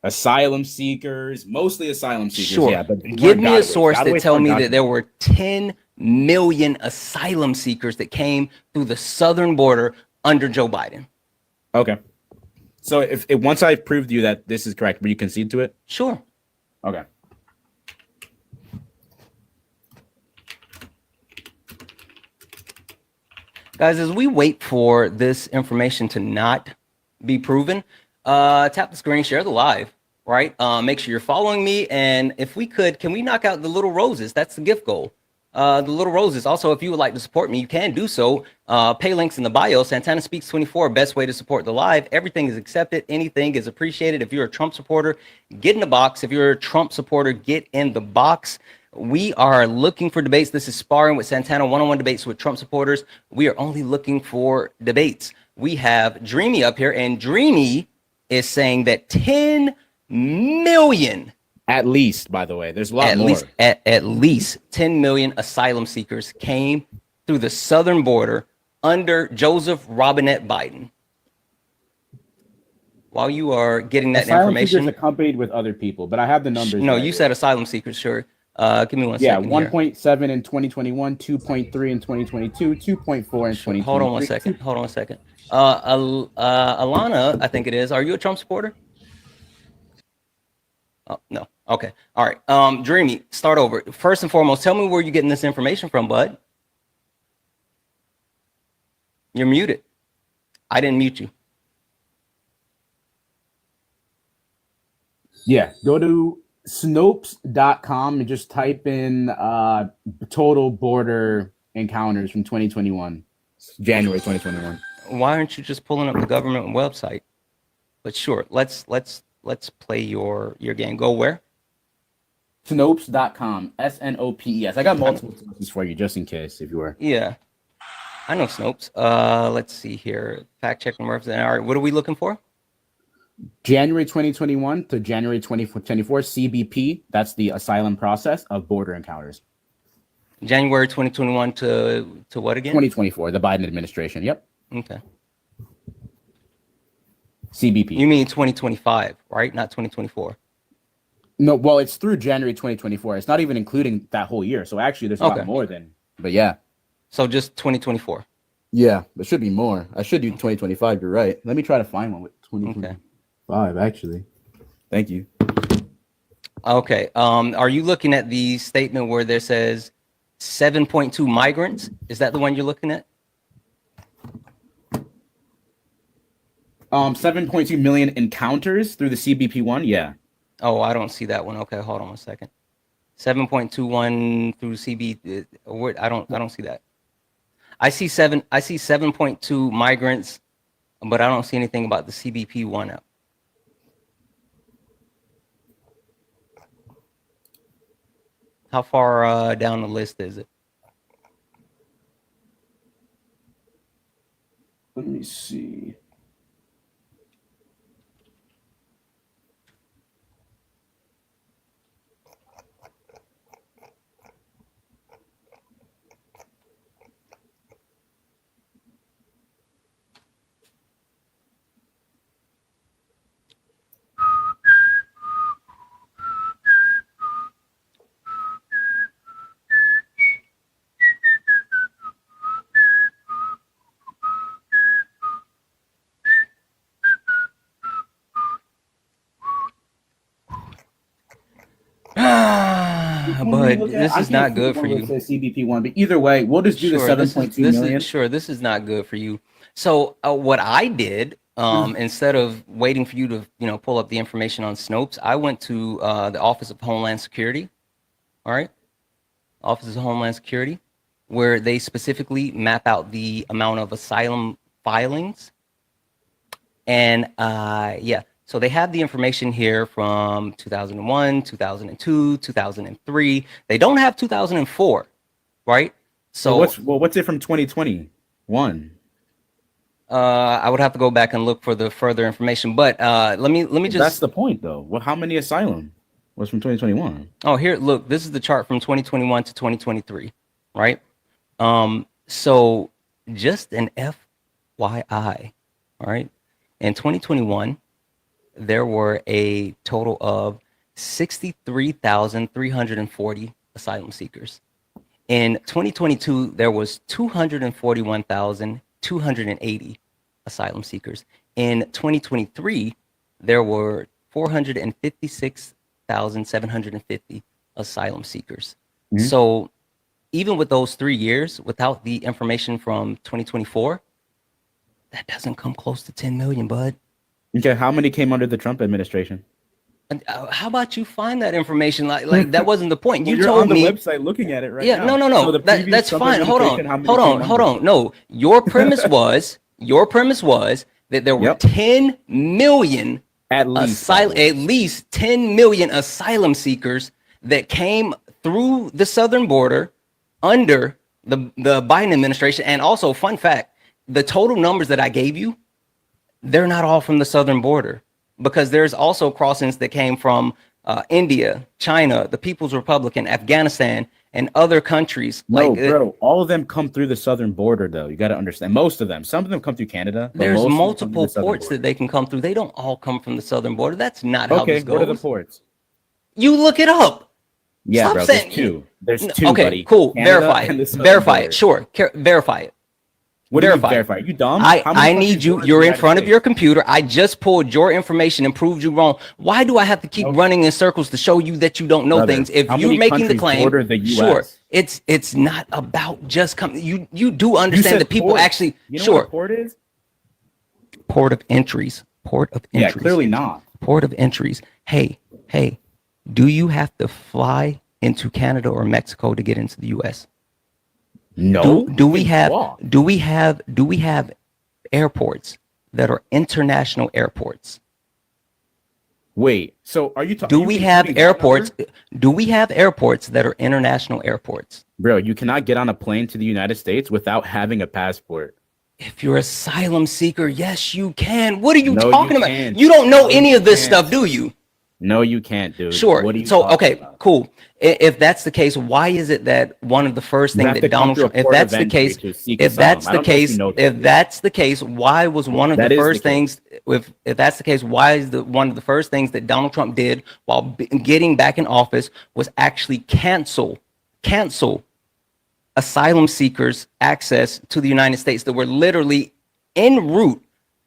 Asylum seekers, mostly asylum seekers. Sure. Yeah, but Give me a gotaways. source that Gotaways tell aren't me that there documented. were 10 million asylum seekers that came through the southern border under Joe Biden. Okay. So if once I proved to you that this is correct, will you concede to it? Sure. Okay. Guys, as we wait for this information to not be proven, tap the screen, share the live, right? Make sure you're following me. And if we could, can we knock out the little roses? That's the gift goal. The little roses. Also, if you would like to support me, you can do so. Pay links in the bio. Santana Speaks 24, best way to support the live. Everything is accepted. Anything is appreciated. If you're a Trump supporter, get in the box. If you're a Trump supporter, get in the box. We are looking for debates. This is Sparring with Santana, one-on-one debates with Trump supporters. We are only looking for debates. We have Dreamy up here, and Dreamy is saying that 10 million, At least, by the way, there's a lot more. at least 10 million asylum seekers came through the southern border under Joseph Robinette Biden. While you are getting that Asylum information, seekers accompanied with other people, but I have the numbers. no, right you here. said asylum seekers, sure. Give me one Yeah, second. 1.7 in 2021, 2.3 in 2022, 2.4 in 2023. Hold on one second. Hold on a second. Alana, I think it is. Are you a Trump supporter? Oh, no. Okay. All right. Dreamy, start over. First and foremost, tell me where you're getting this information from, bud. You're muted. I didn't mute you. Yeah, go to Snopes.com and just type in total border encounters from 2021, January 2021. Why aren't you just pulling up the government website? But sure, let's play your game. Go where? Snopes.com, Snopes. I got multiple sources for you just in case if you were. Yeah, I know Snopes. Let's see here. Fact checking reference. All right, what are we looking for? January 2021 to January 2024, CBP. That's the asylum process of border encounters. January 2021 to what again? 2024, the Biden administration. Yep. Okay. CBP. You mean 2025, right? Not 2024. No, well, it's through January 2024. It's not even including that whole year. So actually, there's a lot more than. But yeah. So just 2024. Yeah, there should be more. I should do 2025. You're right. Let me try to find one with 2025. Actually. Thank you. Okay. Are you looking at the statement where there says 7.2 migrants? Is that the one you're looking at? 7.2 million encounters through the CBP one. Yeah. Oh, I don't see that one. Okay, hold on one second. 7.21 through CB. I don't see that. I see 7.2 migrants, but I don't see anything about the CBP one up. How far down the list is it? Let me see. But this is not good for you. CBP one, but either way, we'll just do the 7.2 million. Sure, this is not good for you. So what I did, instead of waiting for you to pull up the information on Snopes, I went to the Office of Homeland Security. All right, Office of Homeland Security, where they specifically map out the amount of asylum filings. And yeah, So they have the information here from 2001, 2002, 2003. They don't have 2004, right? So what's it from 2021? I would have to go back and look for the further information. But let me just. That's the point, though. Well, how many asylum was from 2021? Oh, here, look. This is the chart from 2021 to 2023, right? So just an FYI, all right? In 2021, there were a total of 63,340 asylum seekers. In 2022, there was 241,280 asylum seekers. In 2023, there were 456,750 asylum seekers. Mhm. So even with those 3 years, without the information from 2024, that doesn't come close to 10 million, bud. Okay, how many came under the Trump administration? And, how about you find that information? Like that wasn't the point. You You're told on the me. website looking at it right Yeah, now. no. So the previous That's Trump fine. Hold administration, how on. many Hold came on. Hold under? on. No, your premise was that there were Yep. 10 million At least. at least 10 million asylum seekers that came through the southern border under the Biden administration. And also, fun fact, the total numbers that I gave you, they're not all from the southern border, because there's also crossings that came from India, China, the People's Republic, and Afghanistan, and other countries. No, like bro, all of them come through the southern border, though. You got to understand. Most of them. Some of them come through Canada. But there's most of them come through multiple the southern ports border. that they can come through. They don't all come from the southern border. That's not how Okay, this goes. what are the ports? You look it up. Yeah, Stop bro, saying- there's two. There's No, two, okay, buddy. cool. Canada Verify and the it. southern Verify border. it. Sure. Verify it. What do you mean Verify. verify? You dumb? I How many need countries you. border You're the in United front of States? your computer. I just pulled your information and proved you wrong. Why do I have to keep running in circles to show you that you don't know Brother, things? If how you're many making the countries claim, border the sure. US? It's not about just coming. You do You understand said that people port. actually You know sure. what a port is? Port of entries. Port of Yeah, entries. clearly not. Port of entries. Hey, do you have to fly into Canada or Mexico to get into the US? No. Do we You can have walk. do we have airports that are international airports? Wait, so are you talking? Do we have airports? Do we have airports that are international airports? Bro, you cannot get on a plane to the United States without having a passport. If you're asylum seeker, yes, you can. What are you No, talking you about? can't. You don't know No, any you of this can't. stuff, do you? No, you can't, dude. Sure. What are you So, talking okay, about? cool. If that's the case, why is it that one of the first You things have that to come Donald through a Trump, if port of that's the entry case, to seek if that's asylum. I the don't know if you case, know if this. that's the case, why was one of That the is the first case. things, if that's the case, why is one of the first things that Donald Trump did while getting back in office was actually cancel asylum seekers access to the United States that were literally en route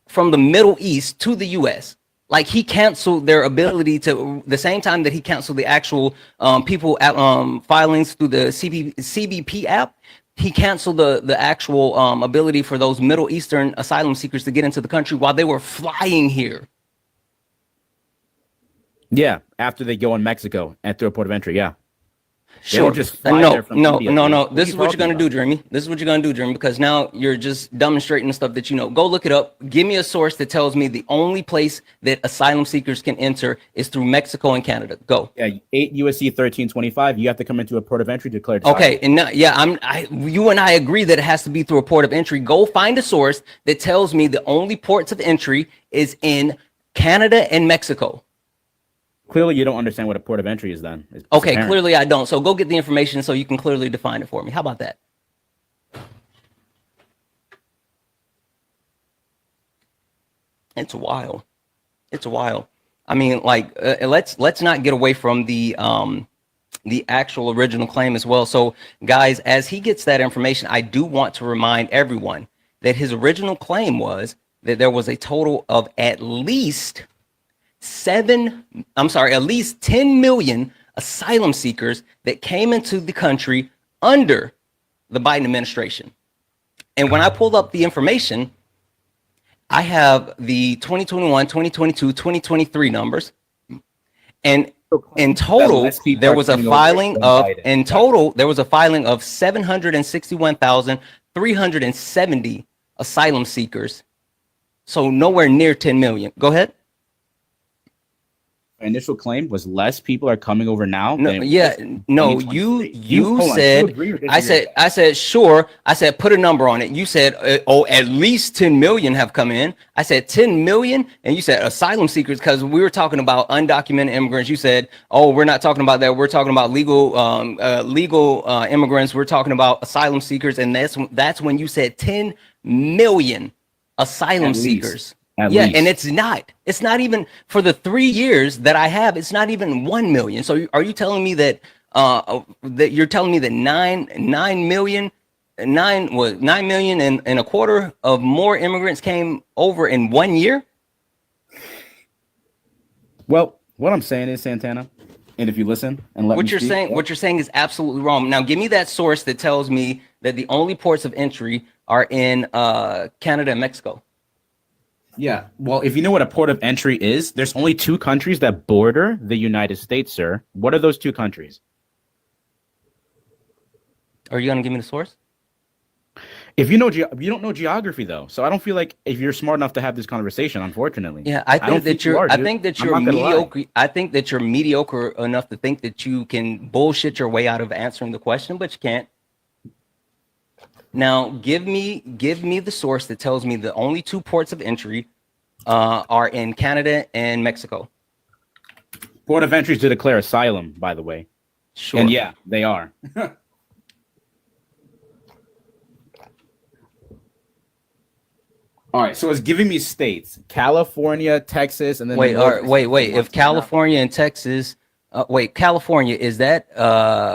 from the Middle East to the U.S. Like, he canceled their ability to, the same time that he canceled the actual people at, filings through the CBP app. He canceled the actual ability for those Middle Eastern asylum seekers to get into the country while they were flying here. Yeah, after they go in Mexico and through a port of entry, yeah. They Sure. don't just fly No. there from India, dude. What This are is you what you're talking gonna do, about? Jeremy. This is what you're gonna do, Jeremy, because now you're just demonstrating the stuff that you know. Go look it up. Give me a source that tells me the only place that asylum seekers can enter is through Mexico and Canada. Go. Yeah, 8 USC 1325. You have to come into a port of entry to declare. Okay, and now, you and I agree that it has to be through a port of entry. Go find a source that tells me the only ports of entry is in Canada and Mexico. Clearly, you don't understand what a port of entry is. Then it's Okay, apparent. clearly I don't. So go get the information so you can clearly define it for me. How about that? It's wild. It's wild. I mean, like, let's not get away from the actual original claim as well. So, guys, as he gets that information, I do want to remind everyone that his original claim was that there was a total of at least 10 million asylum seekers that came into the country under the Biden administration. And when I pulled up the information, I have the 2021, 2022, 2023 numbers. And in total, there was a filing of 761,370 asylum seekers. So nowhere near 10 million. Go ahead. my initial claim was less people are coming over now. No, than it yeah, was in no, 2023. you hold on, do you said, agree or I disagree? said, sure. I said, put a number on it. You said, oh, at least 10 million have come in. I said 10 million. And you said asylum seekers, because we were talking about undocumented immigrants. You said, oh, we're not talking about that. We're talking about legal immigrants. We're talking about asylum seekers. And that's when you said 10 million asylum At least. seekers. At Yeah, least. and it's not even for the 3 years that I have, it's not even 1 million. So are you telling me that you're telling me that 9 million and a quarter of more immigrants came over in 1 year? Well, what I'm saying is, Santana, and if you listen and let What me you're speak, saying, what you're saying is absolutely wrong. Now give me that source that tells me that the only ports of entry are in Canada and Mexico. Yeah, well, if you know what a port of entry is, there's only 2 countries that border the United States, sir. What are those 2 countries? Are you gonna give me the source? If you know, you don't know geography though, so I don't feel like if you're smart enough to have this conversation, unfortunately. Yeah, I don't think that you you're. are, I dude. think that I'm you're not gonna lie. mediocre. I think that you're mediocre enough to think that you can bullshit your way out of answering the question, but you can't. Now, give me the source that tells me the only 2 ports of entry are in Canada and Mexico. Port of entries to declare asylum, by the way. Sure. And yeah, they are. All right, so it's giving me states: California, Texas, and then Wait. New All York, right. Wait. If Montana. California and Texas, California, is that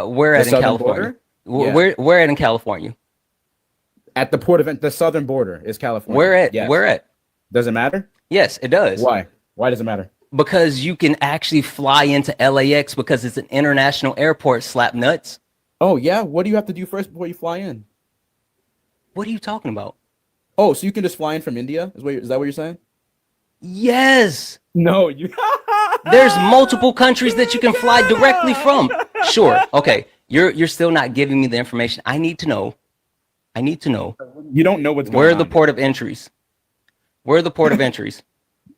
where The at in southern California? border? Yeah. Where at in California? At the port of the southern border is California. Where at? Yes. Where at? Does it matter? Yes, it does. Why? Why does it matter? Because you can actually fly into LAX because it's an international airport. Slap nuts. Oh yeah. What do you have to do first before you fly in? What are you talking about? Oh, so you can just fly in from India? Is that what you're saying? Yes. No, you. There's multiple countries that you can fly directly from. Sure. Okay. You're still not giving me the information. I need to know. You don't know what's going on. Where are the port of entries? Where are the port of entries?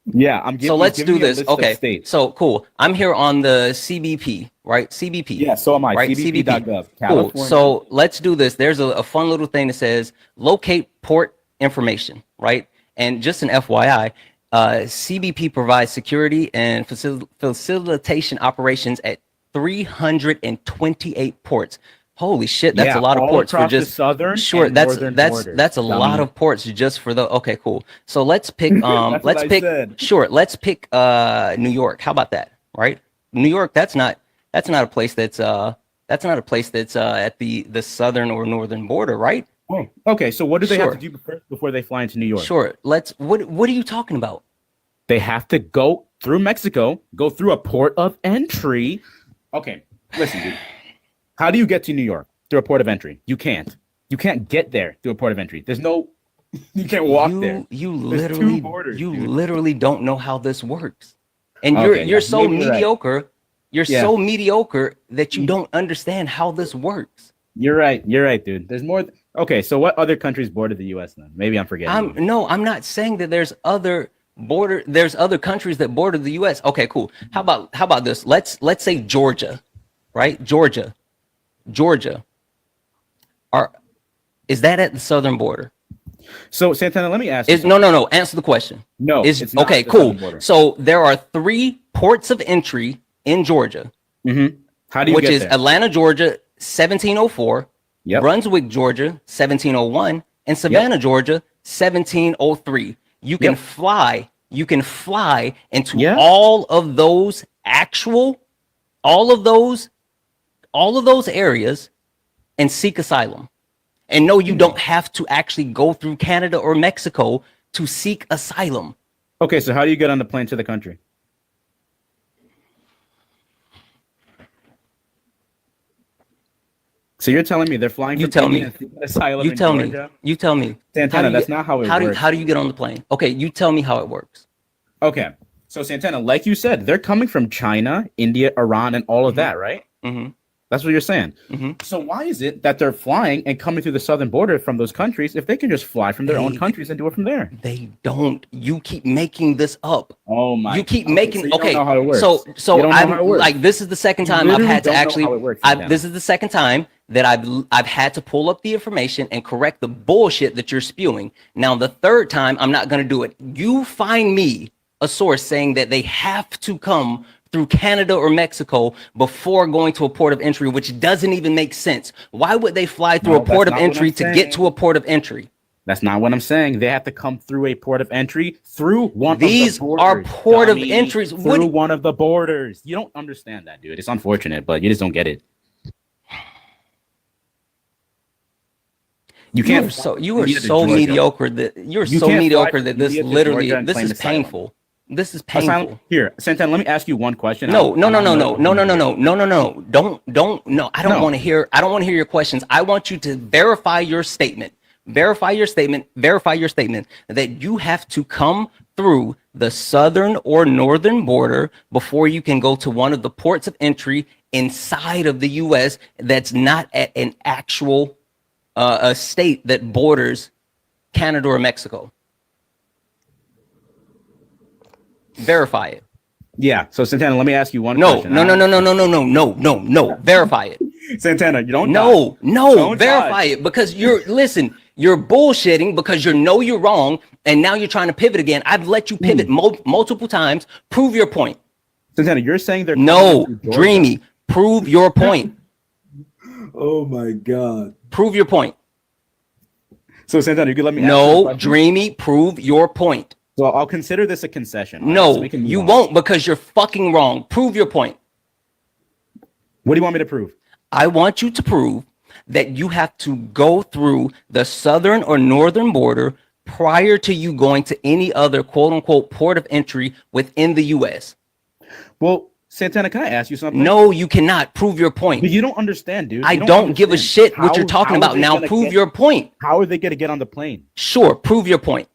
Yeah, I'm giving. So let's giving do you a this. list of Okay. states. So cool. I'm here on the CBP, right? CBP. Yeah, so am I. Right? CBP.gov. Cool. California. So let's do this. There's a fun little thing that says locate port information, right? And just an FYI, CBP provides security and facilitation operations at 328 ports. Holy shit, that's a lot of all ports for across the just southern sure. and That's northern that's borders, that's a lot dummy. of ports just for the. Okay, cool. So let's pick. That's Let's what I pick. said. Sure, let's pick. New York. How about that? Right, New York. That's not a place that's at the southern or northern border, right? Oh, okay. So what do they have Sure. to do first before they fly into New York? Sure. Let's. What are you talking about? They have to go through Mexico, go through a port of entry. Okay, listen, dude. How do you get to New York through a port of entry? You can't. You can't get there through a port of entry. There's no. You can't walk there. You There's two borders, dude. literally don't know how this works, and Okay, you're yeah, so maybe you're right. mediocre. You're Yeah. so mediocre that you don't understand how this works. You're right. You're right, dude. There's more. Okay, so what other countries border the U.S. then? Maybe I'm forgetting. I'm not saying that there's other countries that border the U.S. Okay, cool. How about this? Let's say Georgia, right? Georgia. Is that at the southern border? So Santana, let me ask you. No. Answer the question. No, Is it's not okay, at the southern cool. border. So there are 3 ports of entry in Georgia, How do you which get is there? Atlanta, Georgia, 1704, Yep. Brunswick, Georgia, 1701, and Savannah, Georgia, 1703. You can fly into Yeah. all of those areas and seek asylum. And no, you don't have to actually go through Canada or Mexico to seek asylum. Okay, so how do you get on the plane to the country? So you're telling me they're flying You from tell India me. to seek asylum You in tell me. Georgia? You tell me. Santana, that's not how it works. How do you get on the plane? Okay, you tell me how it works. Okay, so Santana, like you said, they're coming from China, India, Iran, and all of that, right? Mm-hmm. That's what you're saying. Mhm. So why is it that they're flying and coming through the southern border from those countries if they can just fly from their own countries and do it from there? They don't. You keep making this up. Oh my! You keep okay, making so you don't okay. know how it works. So You don't know I'm how it works. like, this is the second You time I've literally had to don't know actually. how it works, Santana. This is the second time that I've had to pull up the information and correct the bullshit that you're spewing. Now the third time I'm not going to do it. You find me a source saying that they have to come through Canada or Mexico before going to a port of entry, which doesn't even make sense. Why would they fly through No, a port of that's not what entry I'm to get saying. to a port of entry? That's not what I'm saying. They have to come through a port of entry through one These of the borders. are port of dummy. entries. Through What- one of the borders. You don't understand that, dude. It's unfortunate, but you just don't get it. You can't. You are India to so Georgia. mediocre that you're You so can't fly mediocre from that this India to literally Georgia and this claim is asylum. painful. This is Asylum- painful. Here, Santana, let me ask you one question. No. Don't. I don't No. want to hear. I don't want to hear your questions. I want you to verify your statement. Verify your statement that you have to come through the southern or northern border before you can go to one of the ports of entry inside of the U.S. that's not at an actual a state that borders Canada or Mexico. Verify it. Yeah. So Santana, let me ask you one No. question. Verify it. Santana, you don't. No, Don't verify dodge. it, because you're bullshitting because you know you're wrong and now you're trying to pivot again. I've let you pivot multiple times. Prove your point. Santana, you're saying they're No, coming through Georgia. Dreamy, prove your point. Oh my god. Prove your point. So Santana, you could let me. ask you a No, question? Dreamy, prove your point. So I'll consider this a concession. all right? No, So we can move you on. won't, because you're fucking wrong. Prove your point. What do you want me to prove? I want you to prove that you have to go through the southern or northern border prior to you going to any other quote unquote port of entry within the US. Well, Santana, can I ask you something? No, you cannot. Prove your point. But you don't understand, dude. I You don't give a understand. shit what you're talking how about are they now. gonna Prove get- your point. How are they going to get on the plane? Sure, prove your point.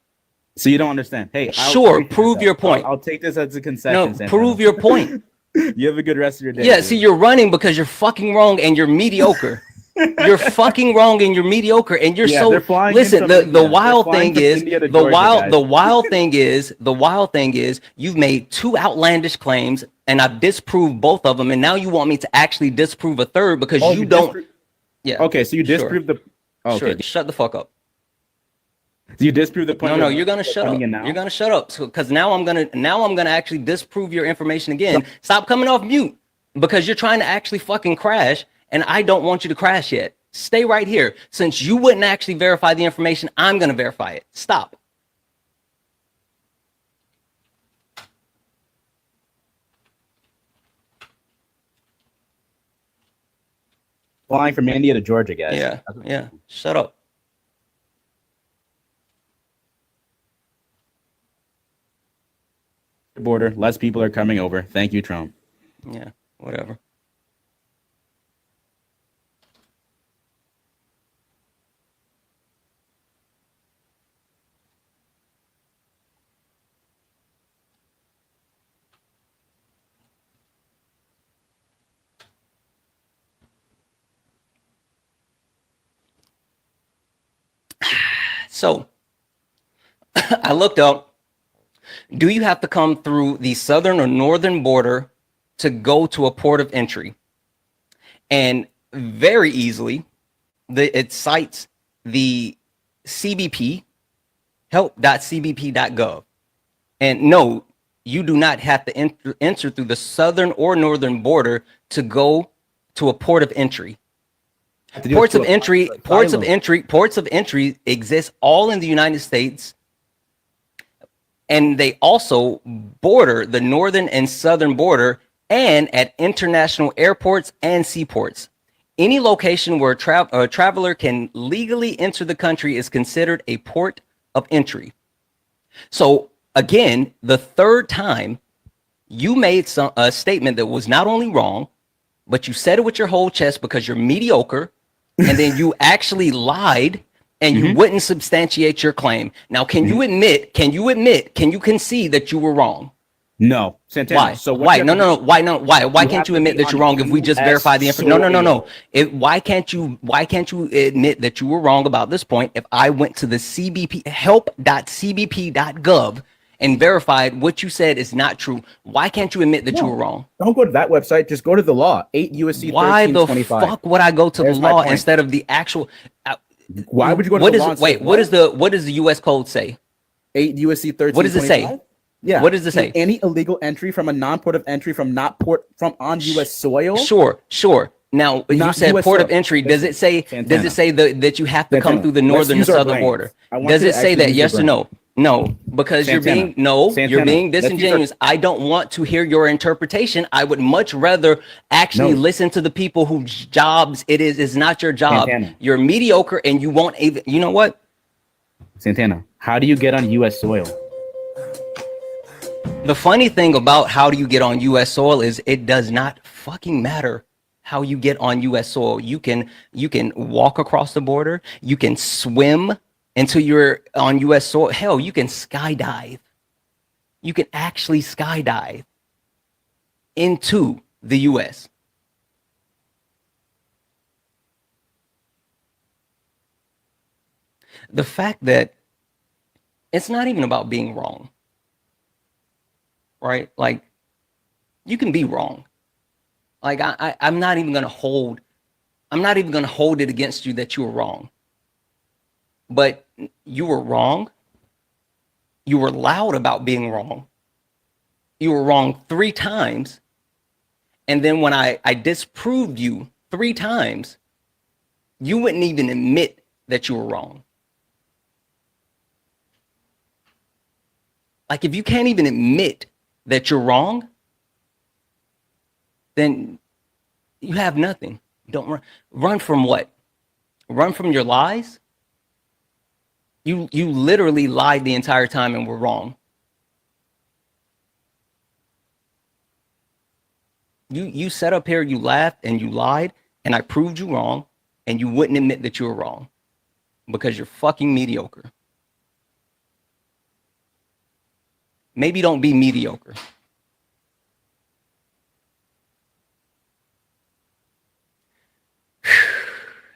So you don't understand. Hey, Sure, prove your point. I'll take this as a concession. No, Santana. prove your point. You have a good rest of your day. Yeah, dude. see, you're running because you're fucking wrong and you're mediocre. You're fucking wrong and you're mediocre and you're Yeah, so. they're flying Listen, in from the India. They're wild flying thing from is India to the Georgia, wild guys. the wild thing is you've made two outlandish claims and I've disproved both of them, and now you want me to actually disprove a third because Oh, you don't. Yeah. Okay, so you Sure. disprove the. Okay, Sure. Shut the fuck up. you disprove the point. No, of- you're gonna shut up. coming in now? You're gonna shut up. So, because now I'm gonna actually disprove your information again. Stop coming off mute because you're trying to actually fucking crash, and I don't want you to crash yet. Stay right here. Since you wouldn't actually verify the information, I'm gonna verify it. Stop. flying from India to Georgia, guys. Yeah. Shut up. Border, less people are coming over. Thank you, Trump. Yeah. Whatever. So I looked up, do you have to come through the southern or northern border to go to a port of entry? And very easily, it cites the CBP, help.cbp.gov. And no, you do not have to enter through the southern or northern border to go to a port of entry. Ports of entry exist all in the United States, and they also border the northern and southern border and at international airports and seaports. Any location where a traveler can legally enter the country is considered a port of entry. So again, the third time you made a statement that was not only wrong, but you said it with your whole chest because you're mediocre, and then you actually lied and you wouldn't substantiate your claim. Now, can you concede that you were wrong? No, Santana. Why? So what Why? you have No, to no, do- no. Why? No. Why? Why You can't have you to admit be that you're on wrong if we just US verify the information? No, no, no, soil. no. Why can't you? Why can't you admit that you were wrong about this point? If I went to the CBP help.cbp.gov and verified what you said is not true, why can't you admit that you No, were wrong? don't go to that website. Just go to the law. 8 USC Why the 1325. fuck would I go to There's the my law point. instead of the actual? Why would you go to What the is law? it? Wait, what does the U.S. code say? 8 USC 1325? What does it say? Yeah. What does it say? Any illegal entry from a non-port of entry from on U.S. soil? Sure. Now you Not said US port of soil. entry. Does it say? Santana. Does it say that you have to come Santana, through the let's northern or use our southern brains. border? I want Does you it to say actually that? use your Yes or no? No, because you're Santana. being you're Santana, being let's use our- disingenuous. I don't want to hear your interpretation. I would much rather actually No. listen to the people whose jobs it is not your job. Santana. You're mediocre and you won't even. You know what? Santana, how do you get on U.S. soil? The funny thing about how do you get on U.S. soil is it does not fucking matter how you get on U.S. soil. You can walk across the border. You can swim until you're on U.S. soil. Hell, you can skydive. You can actually skydive into the U.S. The fact that it's not even about being wrong. Right? Like, you can be wrong. Like, I'm not even gonna hold it against you that you were wrong. But you were wrong. You were loud about being wrong. You were wrong 3 times. And then when I disproved you 3 times, you wouldn't even admit that you were wrong. Like, if you can't even admit that you're wrong, then you have nothing. Don't run. Run from what? Run from your lies? You literally lied the entire time and were wrong. You sat up here, you laughed and you lied, and I proved you wrong, and you wouldn't admit that you were wrong because you're fucking mediocre. Maybe don't be mediocre.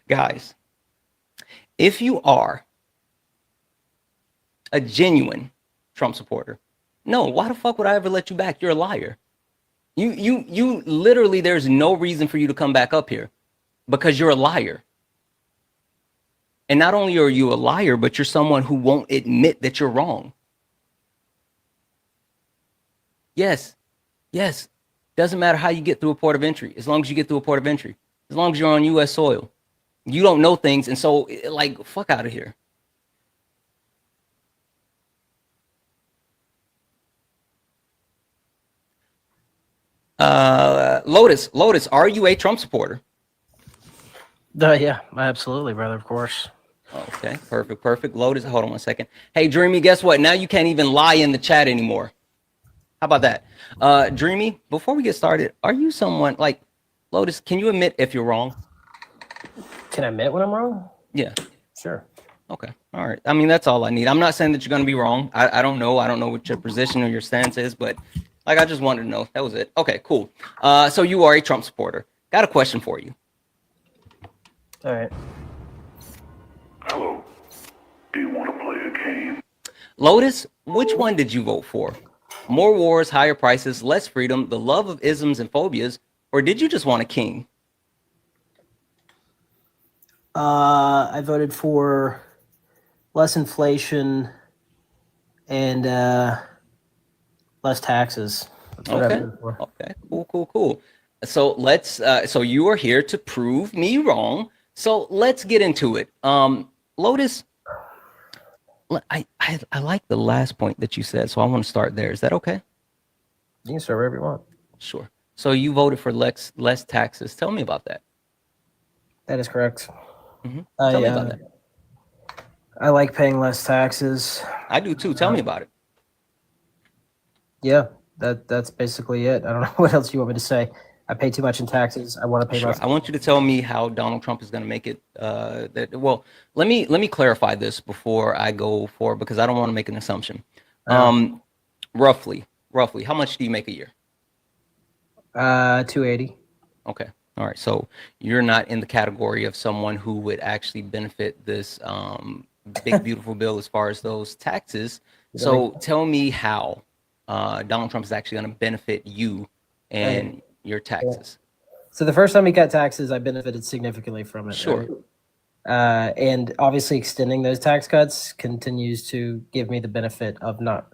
Guys, if you are a genuine Trump supporter, no, why the fuck would I ever let you back? You're a liar. You literally, there's no reason for you to come back up here because you're a liar. And not only are you a liar, but you're someone who won't admit that you're wrong. Yes. Doesn't matter how you get through a port of entry, as long as you get through a port of entry, as long as you're on U.S. soil. You don't know things, and so, like, fuck out of here. Lotus, are you a Trump supporter? Yeah, absolutely, brother. Of course. Okay, perfect. Lotus, hold on 1 second. Hey, Dreamy, guess what? Now you can't even lie in the chat anymore. How about that? Dreamy, before we get started, are you someone like Lotus? Can you admit if you're wrong? Can I admit when I'm wrong? Yeah. Sure. Okay. All right. I mean, that's all I need. I'm not saying that you're going to be wrong. I don't know. I don't know what your position or your stance is, but like, I just wanted to know. That was it. Okay, cool. So you are a Trump supporter. Got a question for you. All right. Hello. Do you want to play a game? Lotus, which one did you vote for? More wars, higher prices, less freedom, the love of isms and phobias, or did you just want a king? I voted for less inflation and less taxes. That's what I voted for. Okay. Cool. So let's. So you are here to prove me wrong. So let's get into it. Lotus, I like the last point that you said, so I want to start there. Is that okay? You can start wherever you want. Sure. So you voted for less taxes. Tell me about that. That is correct. Mm-hmm. Tell me about that. I like paying less taxes. I do too. Tell me about it. Yeah, that's basically it. I don't know what else you want me to say. I pay too much in taxes. I want to pay Sure. less. I want you to tell me how Donald Trump is going to make it. Well, let me clarify this before I go forward because I don't want to make an assumption. Roughly, roughly, how much do you make a year? 280. Okay. All right. So you're not in the category of someone who would actually benefit this big, beautiful bill as far as those taxes. So tell me how Donald Trump is actually going to benefit you and your taxes. So the first time he cut taxes, I benefited significantly from it. Sure. Right? And obviously extending those tax cuts continues to give me the benefit of not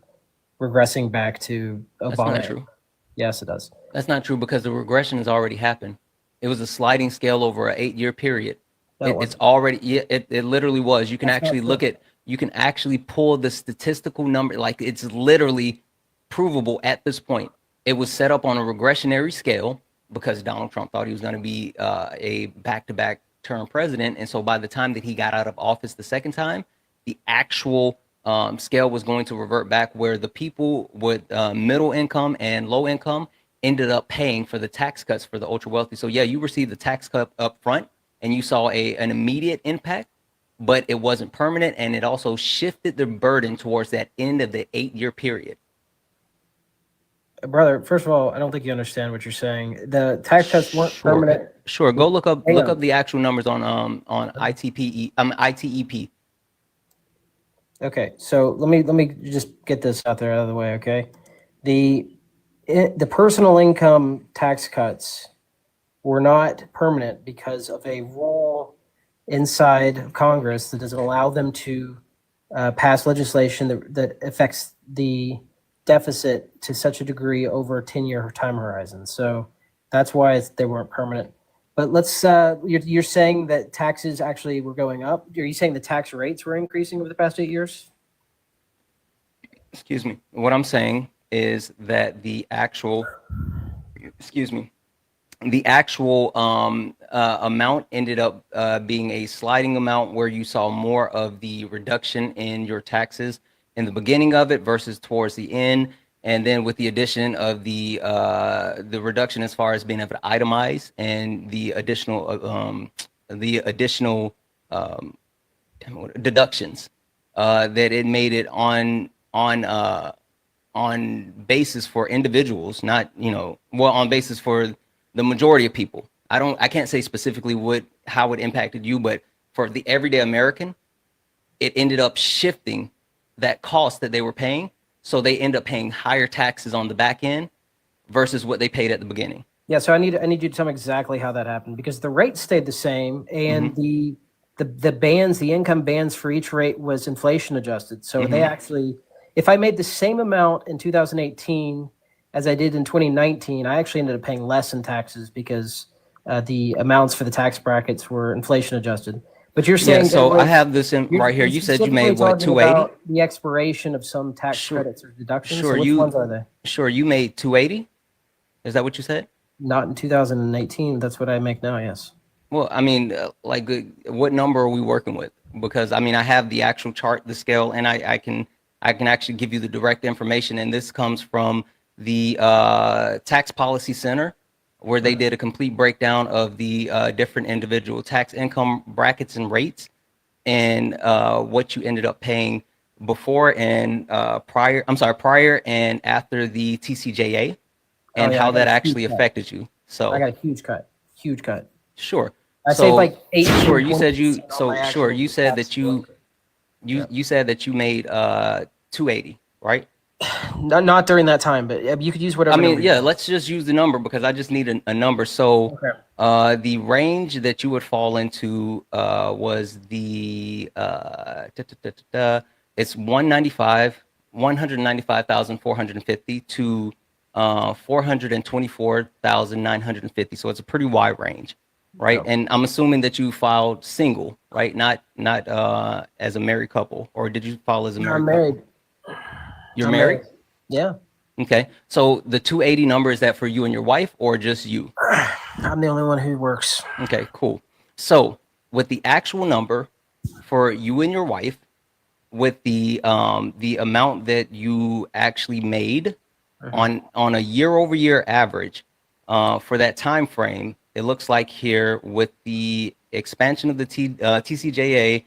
regressing back to Obama. That's not true. Yes, it does. That's not true because the regression has already happened. It was a sliding scale over an 8-year period. It's already, yeah, it literally was. You can actually look at, you can actually pull the statistical number, like it's literally provable at this point. It was set up on a regressionary scale because Donald Trump thought he was going to be a back-to-back term president. And so by the time that he got out of office the second time, the actual scale was going to revert back where the people with middle income and low income ended up paying for the tax cuts for the ultra wealthy. So yeah, you received the tax cut up front and you saw an immediate impact, but it wasn't permanent. And it also shifted the burden towards that end of the 8-year period. Brother, first of all, I don't think you understand what you're saying. The tax cuts weren't permanent. Sure. Go look up the actual numbers on ITEP. Okay, so let me just get this out there out of the way. Okay, the personal income tax cuts were not permanent because of a rule inside Congress that doesn't allow them to pass legislation that affects the deficit to such a degree over a 10-year time horizon. So that's why they weren't permanent. But let's you're saying that taxes actually were going up. Are you saying the tax rates were increasing over the past 8 years? Excuse me. What I'm saying is that the actual amount ended up being a sliding amount where you saw more of the reduction in your taxes in the beginning of it versus towards the end, and then with the addition of the reduction as far as being able to itemize and the additional deductions that it made it on basis for individuals, not on basis for the majority of people. I can't say specifically how it impacted you, but for the everyday American, it ended up shifting that cost that they were paying. So they end up paying higher taxes on the back end versus what they paid at the beginning. Yeah, so I need you to tell me exactly how that happened because the rate stayed the same and the income bands for each rate was inflation adjusted. So they actually, if I made the same amount in 2018 as I did in 2019, I actually ended up paying less in taxes because the amounts for the tax brackets were inflation adjusted. But you're saying so I have this in right here. You said you made what, 280? The expiration of some tax credits or deductions. Sure, so which ones are they? Sure, you made 280. Is that what you said? Not in 2018. That's what I make now. Yes. Well, I mean, what number are we working with? Because I mean, I have the actual chart, the scale, and I can actually give you the direct information. And this comes from the Tax Policy Center, where they did a complete breakdown of the different individual tax income brackets and rates and what you ended up paying before and prior and after the TCJA and how that actually affected you. So I got a huge cut. Sure. I saved like 8. Sure, you said you said that you said that you made 280, right? Not during that time, but you could use whatever. I mean, yeah, let's just use the number because I just need a number. So the range that you would fall into was the it's 195,450 to 424,950. So it's a pretty wide range, right? Yeah. And I'm assuming that you filed single, right? Not as a married couple, or did you file as a married couple? You're married? Yeah. Okay. So the 280 number, is that for you and your wife or just you? I'm the only one who works. Okay, cool. So with the actual number for you and your wife, with the amount that you actually made on a year-over-year average for that time frame, it looks like here with the expansion of the TCJA,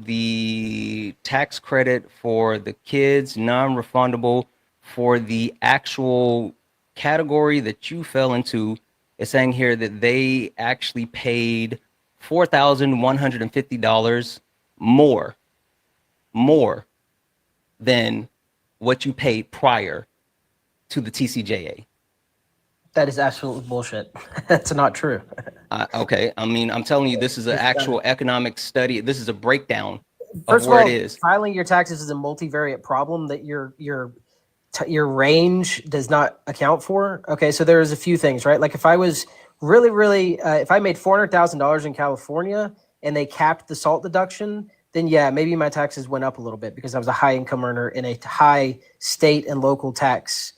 the tax credit for the kids, non-refundable for the actual category that you fell into, it's saying here that they actually paid $4,150 more than what you paid prior to the TCJA. That is absolute bullshit. That's not true. Okay, I mean, I'm telling you, this is an actual economic study. This is a breakdown First of where of all, it is. filing your taxes is a multivariate problem that your range does not account for. Okay, so there's a few things, right? Like if I was really, if I made $400,000 in California and they capped the SALT deduction, then yeah, maybe my taxes went up a little bit because I was a high income earner in a high state and local tax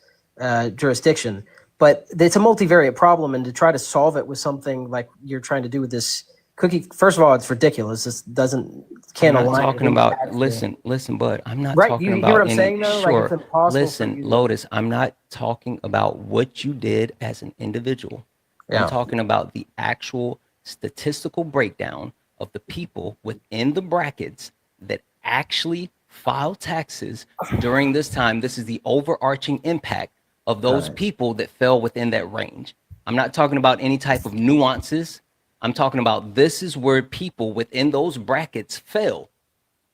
jurisdiction. But it's a multivariate problem, and to try to solve it with something like you're trying to do with this cookie, first of all, it's ridiculous. This can't I'm not align. talking about, listen, bud, I'm not Right, talking you about hear what I'm any, saying, though? Like, sure, it's impossible for listen, you to- Lotus, I'm not talking about what you did as an individual. Yeah. I'm talking about the actual statistical breakdown of the people within the brackets that actually file taxes during this time. This is the overarching impact of those people that fell within that range. I'm not talking about any type of nuances. I'm talking about this is where people within those brackets fell.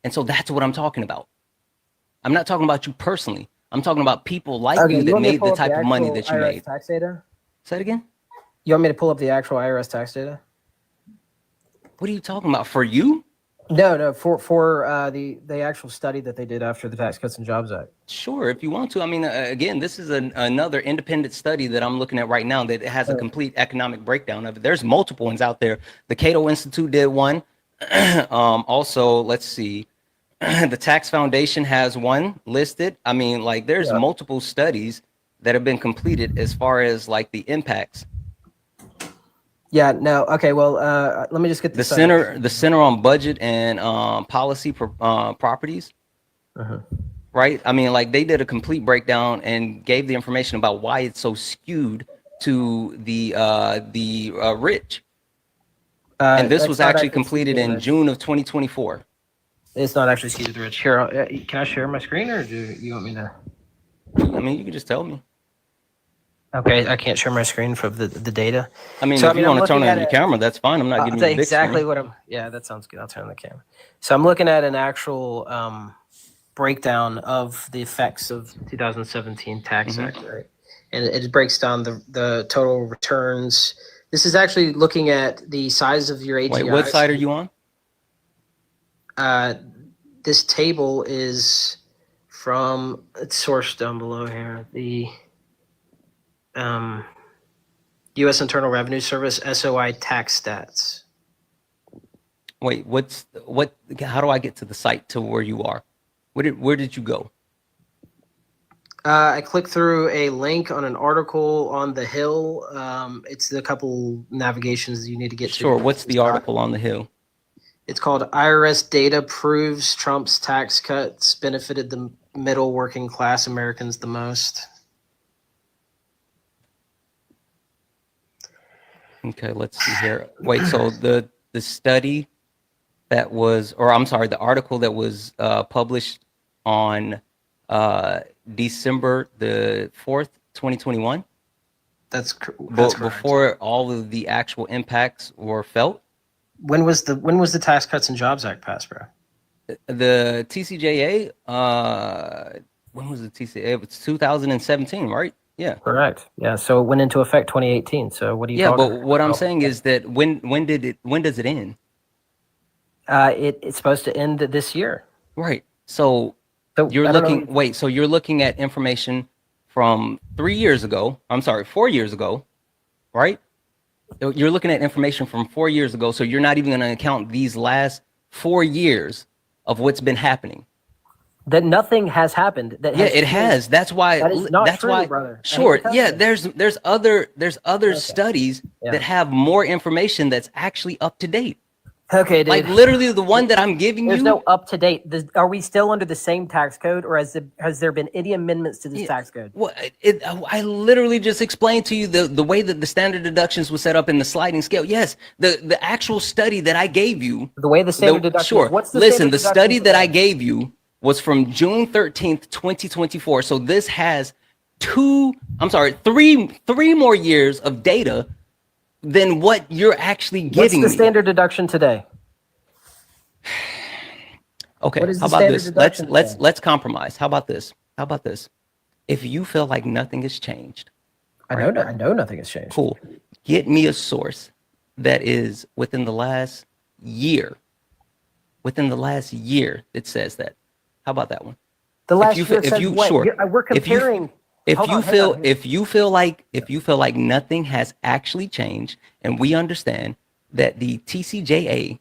And so that's what I'm talking about. I'm not talking about you personally. I'm talking about people like you that want me to made pull the up type of money actual that you IRS made. tax data? Say it again. You want me to pull up the actual IRS tax data? What are you talking about? For you? No, for the actual study that they did after the Tax Cuts and Jobs Act. Sure, if you want to. I mean, again, this is another independent study that I'm looking at right now that has a complete economic breakdown of it. There's multiple ones out there. The Cato Institute did one. Also, let's see. The Tax Foundation has one listed. I mean, like, there's multiple studies that have been completed as far as like the impacts. Yeah, no, okay, well, let me just get The Center on Budget and Policy Properties. Right? I mean, like, they did a complete breakdown and gave the information about why it's so skewed to the rich. And this was actually completed in June of 2024. It's not actually skewed to the rich. Here, can I share my screen, or do you want me to? I mean, you can just tell me. Okay, I can't share my screen for the data. I mean, So, if you want to turn on your camera, that's fine. I'm not giving you a big exactly screen. what I'm. Yeah, that sounds good. I'll turn on the camera. So I'm looking at an actual breakdown of the effects of 2017 Tax Act, right? And it breaks down the total returns. This is actually looking at the size of your AGI. Wait, what side are you on? This table is from, it's sourced down below here. The U.S. Internal Revenue Service SOI tax stats. Wait, how do I get to the site to where you are? Where did you go? I clicked through a link on an article on the Hill. It's a couple navigations you need to get to. Sure. What's the article on the Hill? It's called IRS Data Proves Trump's Tax Cuts Benefited the Middle Working Class Americans the Most. Okay, let's see here. Wait, so the study that was, or I'm sorry, the article that was published on December the 4th, 2021? That's correct. Before all of the actual impacts were felt? When was the Tax Cuts and Jobs Act passed, bro? The TCJA, when was the TCJA? It was 2017, right? Yeah. Correct. Yeah. So it went into effect 2018. So what do you? Yeah, but what I'm saying is that when does it end? It's supposed to end this year. Right. So you're looking. Wait. So you're looking at information from 3 years ago. I'm sorry, 4 years ago, right? You're looking at information from 4 years ago. So you're not even going to account these last 4 years of what's been happening. That nothing has happened. That yeah, it has. That's why. That is not that's true, why. brother. Sure. Yeah. There's other studies that have more information that's actually up to date. Okay, dude. Like literally the one that I'm giving There's you. no up to date. Are we still under the same tax code, or has there been any amendments to this tax code? Well, I literally just explained to you the way that the standard deductions was set up in the sliding scale. Yes, the actual study that I gave you. The way the standard deductions. Sure. What's the Listen, standard the study deductions that for I gave you was from June 13th, 2024. So this has three more years of data than what you're actually What's giving the me. standard deduction today? Okay, What is how the about standard this? deduction today? Let's compromise. How about this? How about this? If you feel like nothing has changed, I know nothing has changed. cool. Get me a source that is within the last year. Within the last year, it says that. How about that one? The last you year fe- if says you- what? sure. We're comparing. If Hold you on, hang feel on. if you feel like nothing has actually changed, and we understand that the TCJA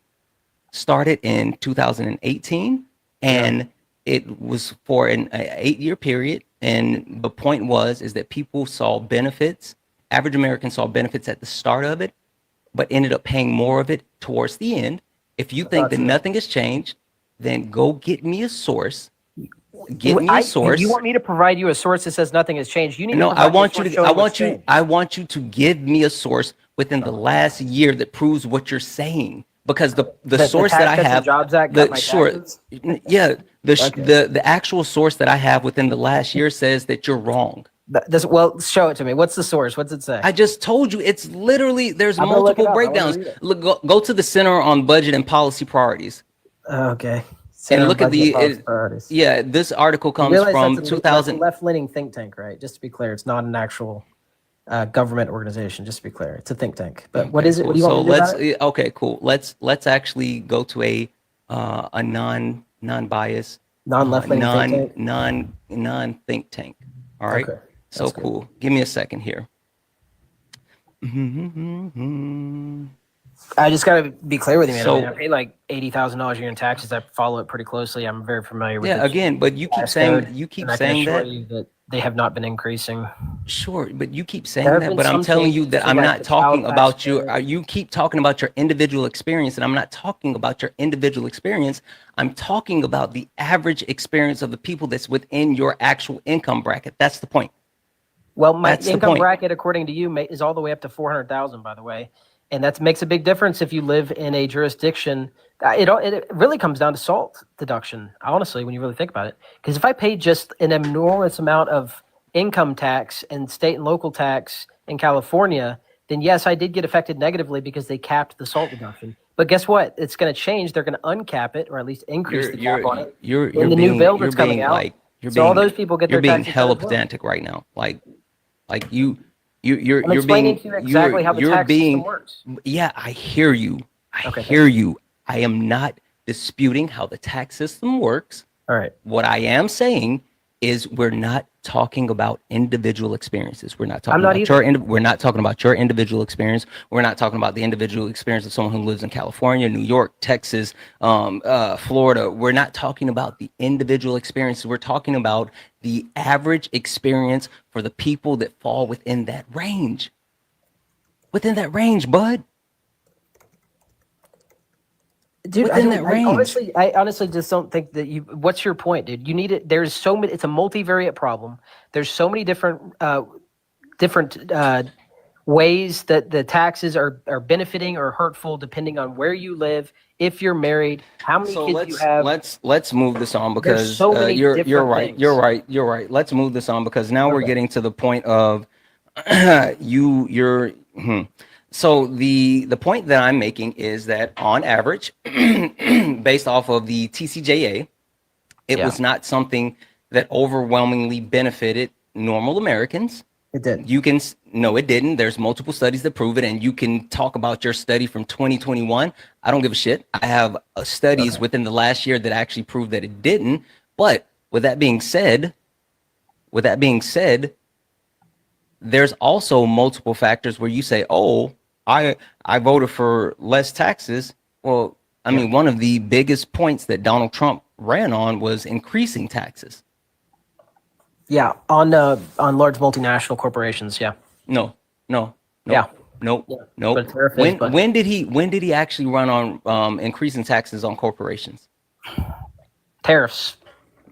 started in 2018, and it was for an 8-year period, and the point is that people saw benefits. Average Americans saw benefits at the start of it, but ended up paying more of it towards the end. If you think that nothing has changed, then go get me a source. Get me a source. You want me to provide you a source that says nothing has changed? You need No, to I provide want me you a to. source I showing what's want you. changed. I want you to give me a source within the last year that proves what you're saying. Because the source that I Tax Cuts and have, Jobs Act cut my taxes? yeah, Okay. the actual source that I have within the last year says that you're wrong. Well, show it to me. What's the source? What's it say? I just told you it's literally there's I'm gonna look it multiple up. I wanna breakdowns. read it. Look, go to the Center on Budget and Policy Priorities Okay. and look at Budget priorities. yeah. This article You comes realize from that's a 2000. left-leaning think tank, right? Just to be clear, it's not an actual government organization. Just to be clear, it's a think tank. But what Okay, is it? What do you cool. want me to do So about it? okay, cool. Let's actually go to a non-biased, Non-left-leaning think tank? non think tank. All right. Okay, So that's good. cool. Give me a second here. I just got to be clear with you, man. So- I mean, I pay like $80,000 a year in taxes. I follow it pretty closely. I'm very familiar with Yeah. it. Again, but you keep Tax saying code, you keep and I can saying assure that. you that they have not been increasing. Sure, but you keep saying There have that. been But I'm some telling you changes that to, I'm like, not the talking child about tax your. code. You keep talking about your individual experience, and I'm not talking about your individual experience. I'm talking about the average experience of the people that's within your actual income bracket. That's the point. Well, my That's the income point. bracket, according to you, is all the way up to 400,000. By the way, and that makes a big difference if you live in a jurisdiction. It really comes down to SALT deduction. Honestly, when you really think about it, because if I paid just an enormous amount of income tax and state and local tax in California, then yes, I did get affected negatively because they capped the SALT deduction. But guess what? It's going to change. They're going to uncap it, or at least increase the cap on it. You're in the being, new bill you're that's coming being out. like you're So being all those people get you're their being taxes hella cut as well. pedantic right now. Like you're I'm you're explaining being to you exactly how the you're tax being system works. yeah, I hear you. I Okay, hear you. I am not disputing how the tax system works. All right. What I am saying is we're not talking about individual experiences. We're not talking not about we're not talking about your individual experience. We're not talking about the individual experience of someone who lives in California, New York, Texas, Florida. We're not talking about the individual experiences. We're talking about the average experience for the people that fall within that range. Within that range, bud. Dude, Within that range. I honestly just don't think that you. What's your point, dude? You need it. There's so many. It's a multivariate problem. There's so many different ways that the taxes are benefiting or hurtful depending on where you live, if you're married, how many So kids you have. let's move this on because so many you're different right. things. You're right. Let's move this on because now we're Okay. getting to the point of you're. So the point that I'm making is that on average, based off of the TCJA, it Yeah. was not something that overwhelmingly benefited normal Americans. It did. No, it didn't. There's multiple studies that prove it, and you can talk about your study from 2021. I don't give a shit. I have studies within the last year that actually prove that it didn't. But with that being said, there's also multiple factors where you say, "Oh, I voted for less taxes." Well, I mean, one of the biggest points that Donald Trump ran on was increasing taxes. Yeah, on large multinational corporations. Yeah. No. Yeah. Nope. But a tariff is, but- When did he actually run on increasing taxes on corporations? Tariffs.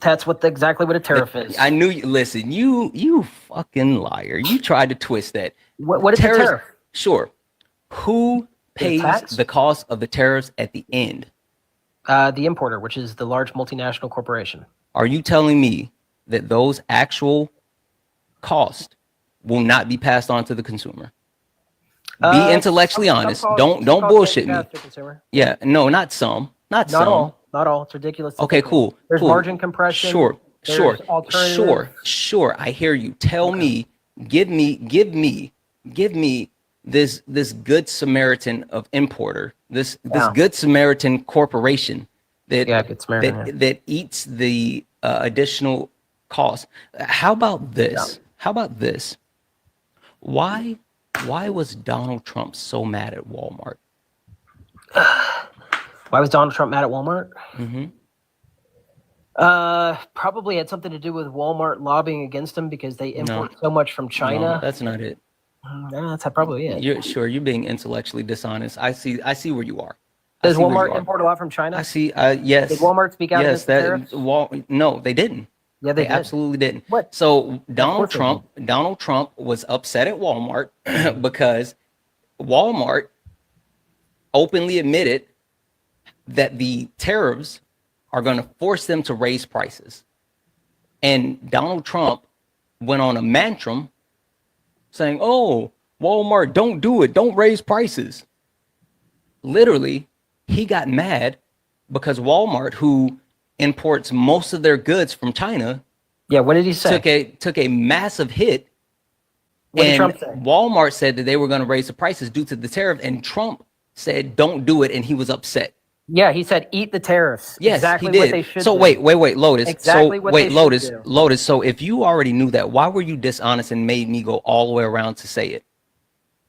That's exactly what a tariff is. I knew you. Listen, you fucking liar. You tried to twist that. What is a tariff? Sure. Who pays tax? the cost of the tariffs at the end? The importer, which is the large multinational corporation. Are you telling me that those actual costs will not be passed on to the consumer? Be intellectually honest. Don't bullshit me. Yeah, no, not some, not some. Not all. It's ridiculous. Okay, cool. There's cool. margin compression. Sure. Alternative. Sure. I hear you. Tell me, give me this good Samaritan of importer, this good Samaritan corporation that eats the additional cost. How about this? Yeah. How about this? Why was Donald Trump so mad at Walmart? Why was Donald Trump mad at Walmart? Mm-hmm. Probably had something to do with Walmart lobbying against him because they import so much from China. No, that's not it. No, that's probably it. You're being intellectually dishonest. I see where you are. Does Walmart import a lot from China? I see. Yes. Did Walmart speak out against the tariffs? No, they didn't. Yeah, they did. Absolutely didn't. What? So Donald Trump was upset at Walmart because Walmart openly admitted that the tariffs are going to force them to raise prices. And Donald Trump went on a mantra saying, "Oh, Walmart, don't do it. Don't raise prices." Literally, he got mad because Walmart, who imports most of their goods from China, what did he say? Took a massive hit. What did and Trump say? Walmart said that they were going to raise the prices due to the tariff, and Trump said, "Don't do it," and he was upset. Yeah, he said, "Eat the tariffs." Yes, exactly he did. What they should so do. wait, Lotus. Exactly so what wait, they Lotus, should do. Lotus. So if you already knew that, why were you dishonest and made me go all the way around to say it?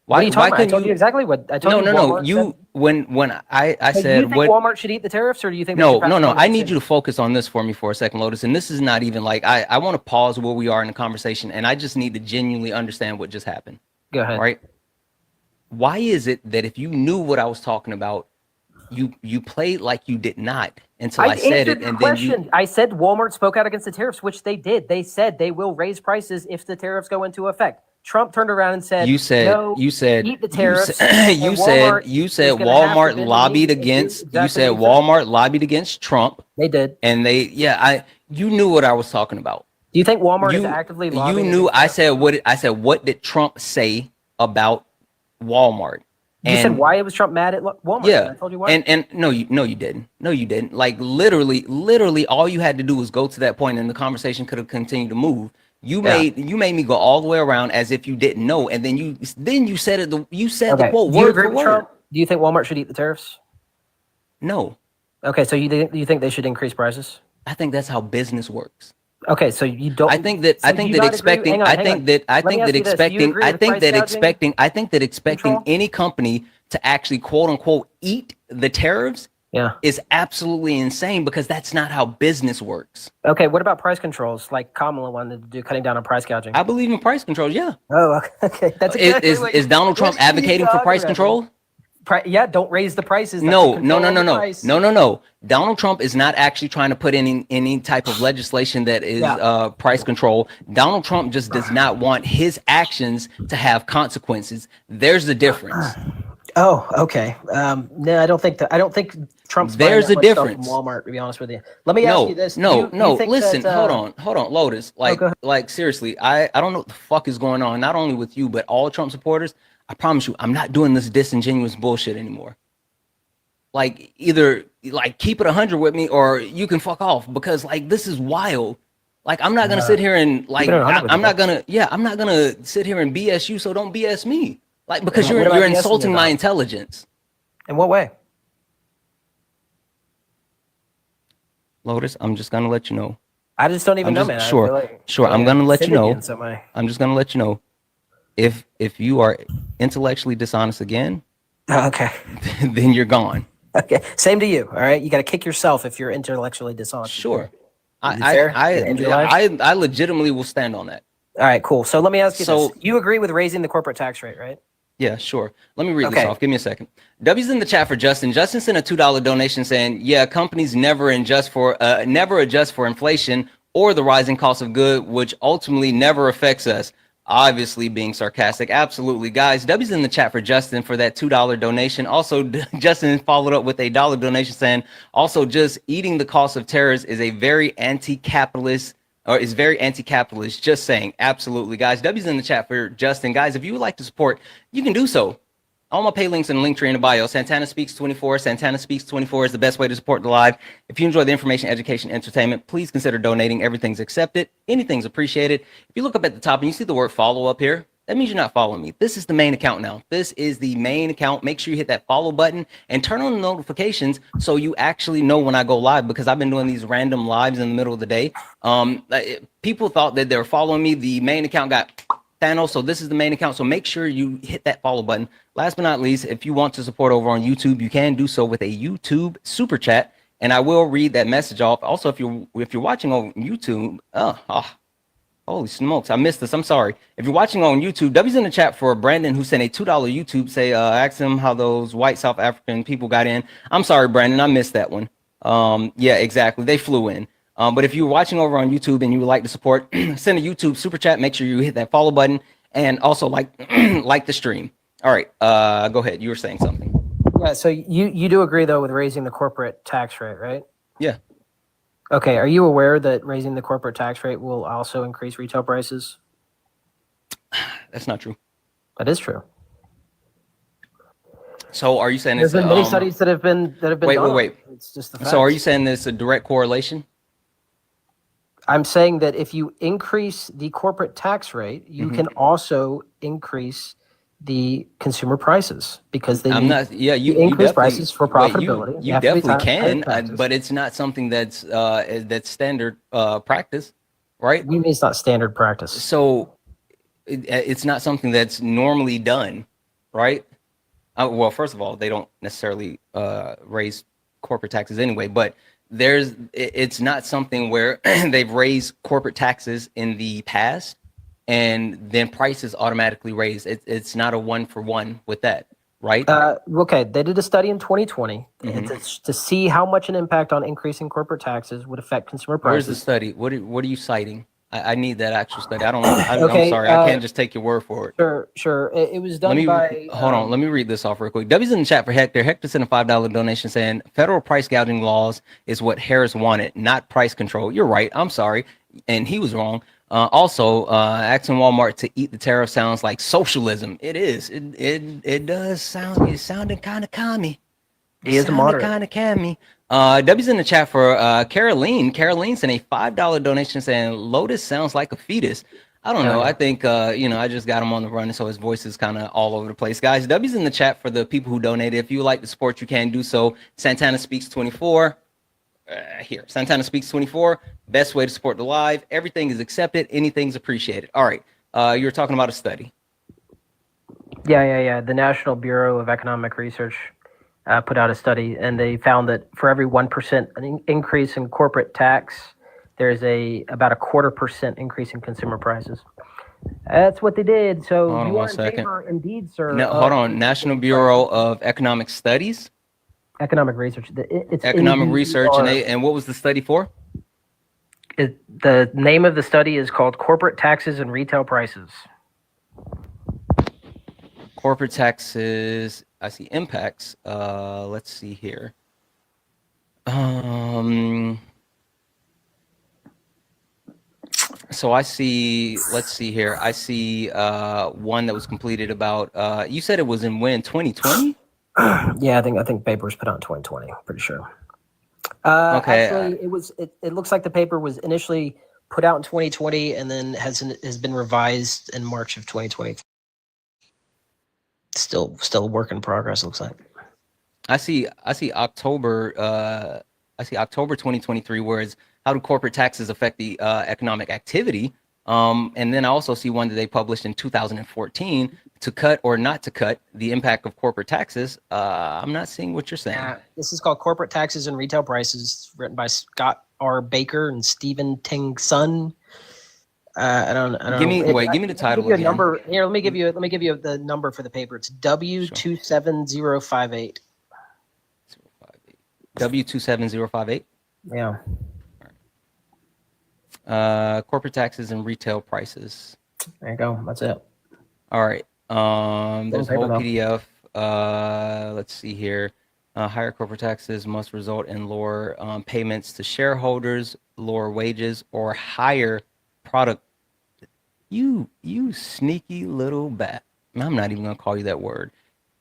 What are you talking about? I told you exactly what I told you. No. You when I said, said, do you think Walmart should eat the tariffs, or do you think? No. I need you to focus on this for me for a second, Lotus. And this is not even like I want to pause where we are in the conversation, and I just need to genuinely understand what just happened. Go ahead. Right? Why is it that if you knew what I was talking about, you played like you did not until I said it, and then I said Walmart spoke out against the tariffs, which they did. They said they will raise prices if the tariffs go into effect. Trump turned around and said, you said eat the tariffs. You said Walmart lobbied against Walmart lobbied against Trump. They did. And you knew what I was talking about. Do you think Walmart is actively lobbying? You knew I said what did Trump say about Walmart? You said why was Trump mad at Walmart? Yeah. I told you why. And no, you didn't. No, you didn't. Like literally all you had to do was go to that point and the conversation could have continued to move. You made me go all the way around as if you didn't know, and then you said it. You said the quote word for word. Trump? Do you think Walmart should eat the tariffs? No. Okay, so you think they should increase prices? I think that's how business works. Okay, so you don't. I think that expecting any company to actually quote unquote eat the tariffs is absolutely insane, because that's not how business works. Okay, what about price controls like Kamala wanted to do, cutting down on price gouging? I believe in price controls, yeah. Oh, okay. That's is Donald Trump advocating for price control? Don't raise the prices. No. Donald Trump is not actually trying to put any type of legislation that is price control. Donald Trump just does not want his actions to have consequences. There's the difference. Oh, okay. No, I don't think Trump's. There's a difference. From Walmart, to be honest with you. Let me ask you this. Listen, hold on, Lotus. Like seriously, I don't know what the fuck is going on. Not only with you, but all Trump supporters. I promise you, I'm not doing this disingenuous bullshit anymore. Like either keep it 100 with me, or you can fuck off, because this is wild. Like I'm not gonna sit here and I'm not gonna sit here and BS you. So don't BS me. Because you're insulting my intelligence. In what way? Lotus, I'm just gonna let you know. I just don't even know, man. Sure. I'm gonna let you know. I'm just gonna let you know. If you are intellectually dishonest again, okay, then you're gone. Okay, same to you. All right, you got to kick yourself if you're intellectually dishonest. Sure. I legitimately will stand on that. All right, cool. So let me ask you this: you agree with raising the corporate tax rate, right? Yeah, sure. Let me read this off. Give me a second. W's in the chat for Justin. Justin sent a $2 donation saying, "Yeah, companies never adjust for inflation or the rising cost of good, which ultimately never affects us. Obviously being sarcastic. Absolutely. Guys, W's in the chat for Justin for that $2 donation. Also, Justin followed up with a dollar donation saying, also just eating the cost of terrorists is a very anti-capitalist or is very anti-capitalist. Just saying. Absolutely. Guys, W's in the chat for Justin. Guys, if you would like to support, you can do so. All my pay links in the link tree in the bio. Santana Speaks 24. Santana Speaks 24 is the best way to support the live. If you enjoy the information, education, entertainment, please consider donating. Everything's accepted. Anything's appreciated. If you look up at the top and you see the word follow up here, that means you're not following me. This is the main account now. This is the main account. Make sure you hit that follow button and turn on the notifications so you actually know when I go live, because I've been doing these random lives in the middle of the day. People thought that they were following me. The main account got Thanos, so this is the main account. So make sure you hit that follow button. Last but not least, if you want to support over on YouTube, you can do so with a YouTube super chat, and I will read that message off. Also, if you're watching on YouTube, holy smokes, I missed this. I'm sorry. If you're watching on YouTube, W's in the chat for Brandon, who sent a $2 YouTube. Say, ask him how those white South African people got in. I'm sorry, Brandon, I missed that one. Yeah, exactly. They flew in. But if you're watching over on YouTube and you would like to support, send a YouTube super chat. Make sure you hit that follow button and also like the stream. All right, go ahead. You were saying something. Yeah. So you do agree though with raising the corporate tax rate, right? Yeah. Okay. Are you aware that raising the corporate tax rate will also increase retail prices? That's not true. That is true. So are you saying There's it's been many studies that have been wait. It's just the So are facts. you saying there's a direct correlation? I'm saying that if you increase the corporate tax rate, you can also increase the consumer prices because they you increase definitely, prices for profitability. You have to be definitely can, taxes. but it's not something that's standard practice, right? What do you mean it's not standard practice? So it's not something that's normally done, right? Well, first of all, they don't necessarily raise corporate taxes anyway, but it's not something where they've raised corporate taxes in the past and then prices automatically raise. It's not a 1-for-1 with that, right? Okay, they did a study in 2020 to see how much an impact on increasing corporate taxes would affect consumer prices. Where's the study? What are you citing? I need that actual study. I don't know. Okay, I'm sorry. I can't just take your word for it. Sure. It was done by... Hold on. Let me read this off real quick. W's in the chat for Hector. Hector sent a $5 donation saying federal price gouging laws is what Harris wanted, not price control. You're right. I'm sorry. And he was wrong. Also, asking Walmart to eat the tariff sounds like socialism. It is. It does sound. It sounded kind of commie. He is a moderate. Kind of commie. W's in the chat for Caroline. Caroline sent a $5 donation saying Lotus sounds like a fetus. I don't know. I think I just got him on the run, so his voice is kind of all over the place. Guys, W's in the chat for the people who donated. If you would like to support, you can do so. Santana Speaks 24. Here, Santana Speaks 24. Best way to support the live. Everything is accepted. Anything's appreciated. All right. You were talking about a study. Yeah. The National Bureau of Economic Research put out a study, and they found that for every 1% increase in corporate tax, there's about a 0.25% increase in consumer prices. That's what they did. So Hold on you one are in second. favor, indeed, sir. No, hold on. National Bureau of Economic Studies. Economic Research. It's Economic NBER. Research, and what was the study for? The name of the study is called Corporate Taxes and Retail Prices. Corporate taxes. I see impacts. Let's see here. So I see. Let's see here. I see one that was completed about. You said it was in when 2020. Yeah, I think paper was put out in 2020. Pretty sure. Okay. Actually, it looks like the paper was initially put out in 2020 and then has been revised in March of 2020. Still a work in progress. Looks like. I see October. I see October 2023, where it's how do corporate taxes affect the economic activity? And then I also see one that they published in 2014 to cut or not to cut the impact of corporate taxes. I'm not seeing what you're saying. This is called Corporate Taxes and Retail Prices, written by Scott R. Baker and Stephen Ting Sun. I don't Give me the title again. again. Number here. Let me give you the number for the paper. It's W27058. W27058. Yeah. Corporate taxes and retail prices. There you go. That's it. All right. There's a paper, whole though. PDF. Let's see here. Higher corporate taxes must result in lower payments to shareholders, lower wages, or higher product. You sneaky little bat. I'm not even gonna call you that word.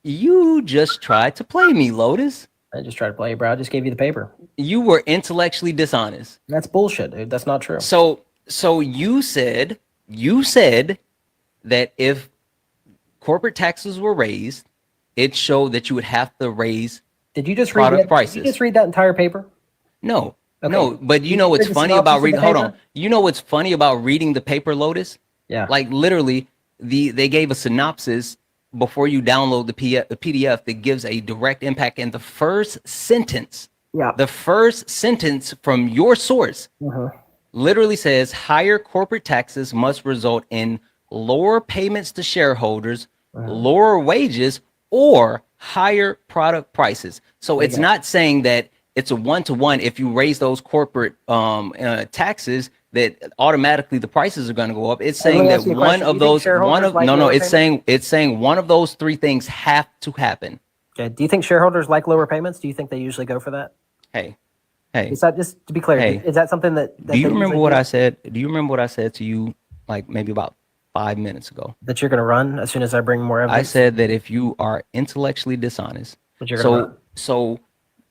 You just tried to play me, Lotus. I just tried to play you, bro. I just gave you the paper. You were intellectually dishonest. That's bullshit, dude. That's not true. So you said that if corporate taxes were raised, it showed that you would have to raise Did you just product read prices. Did you just read that entire paper? No. Okay. No, but you Did know you what's read the funny about synopsis of reading the hold on. paper? You know what's funny about reading the paper, Lotus? Yeah. Like literally they gave a synopsis before you download the PDF that gives a direct impact, and the first sentence from your source literally says higher corporate taxes must result in lower payments to shareholders, lower wages, or higher product prices. So it's not saying that it's a one-to-one. If you raise those corporate taxes, that automatically the prices are going to go up. It's saying that one of those it's saying one of those three things have to happen. Okay. Do you think shareholders like lower payments? Do you think they usually go for that? Hey, Is that, just to be clear, Hey. is that something that do you they remember usually what do? I said? Do you remember what I said to you like maybe about 5 minutes ago? That you're going to run as soon as I bring more evidence? I said that if you are intellectually dishonest, That you're gonna run. so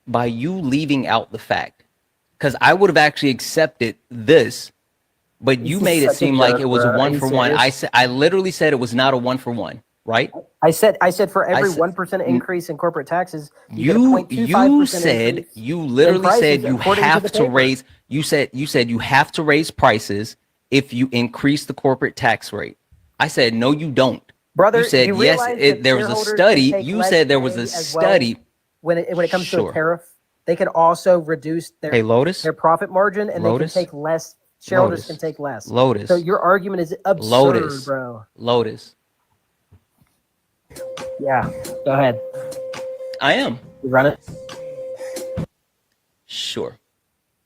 by you leaving out the fact, because I would have actually accepted this, but you This is made it such a seem like joke, it was bro. a Are one you for one. serious? I literally said it was not a 1-for-1, right? I said for every said- 1% increase in corporate taxes, you get a 0.25% increase. You literally said prices you according to have the to paper. raise. You said you have to raise prices if you increase the corporate tax rate. I said no, you don't. Brother, you said you yes. realize that There was a shareholders can study. take You less said there was pay a as well study. when it comes to Sure. a tariff. They can also reduce Hey, Lotus. their profit margin, and Lotus? they can take less. Shareholders Lotus. can take less. Lotus. So your argument is absurd, Lotus. bro. Lotus. Yeah, go ahead. I am. You run it. Sure.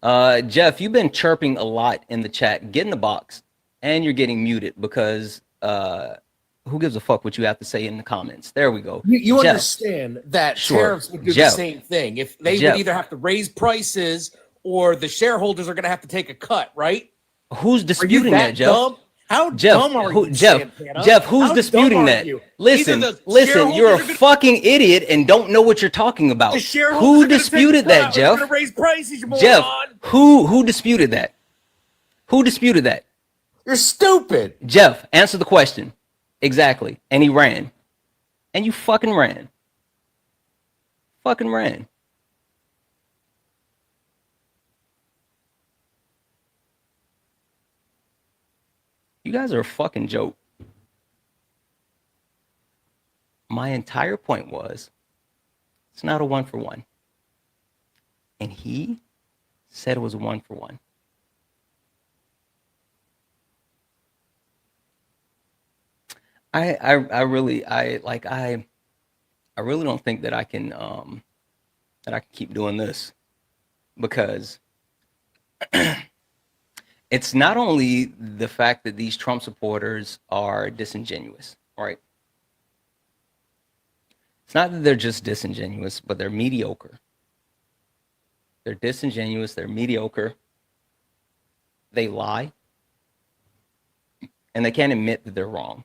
Jeff, you've been chirping a lot in the chat. Get in the box, and you're getting muted because who gives a fuck what you have to say in the comments? There we go. You Jeff. understand that Sure. tariffs would do Jeff. the same thing. If they Jeff. would either have to raise prices or the shareholders are going to have to take a cut, right? Who's Are you disputing that that, Jeff? dumb? How Jeff, dumb are you, Jeff, Santana? Jeff, who's How disputing dumb are that? you? Listen, Either the listen, you're a shareholders are gonna- fucking idiot and don't know what you're talking about. The shareholders Who are gonna take a disputed cut that, or they're Jeff? gonna raise prices, you Jeff, moron. who disputed that? Who disputed that? You're stupid. Jeff, answer the question. Exactly. And he ran. And you fucking ran. Fucking ran. You guys are a fucking joke. My entire point was it's not a 1-for-1. And he said it was a 1-for-1. I really don't think that I can keep doing this, because it's not only the fact that these Trump supporters are disingenuous, right? It's not that they're just disingenuous, but they're mediocre. They're disingenuous, they're mediocre, they lie, and they can't admit that they're wrong.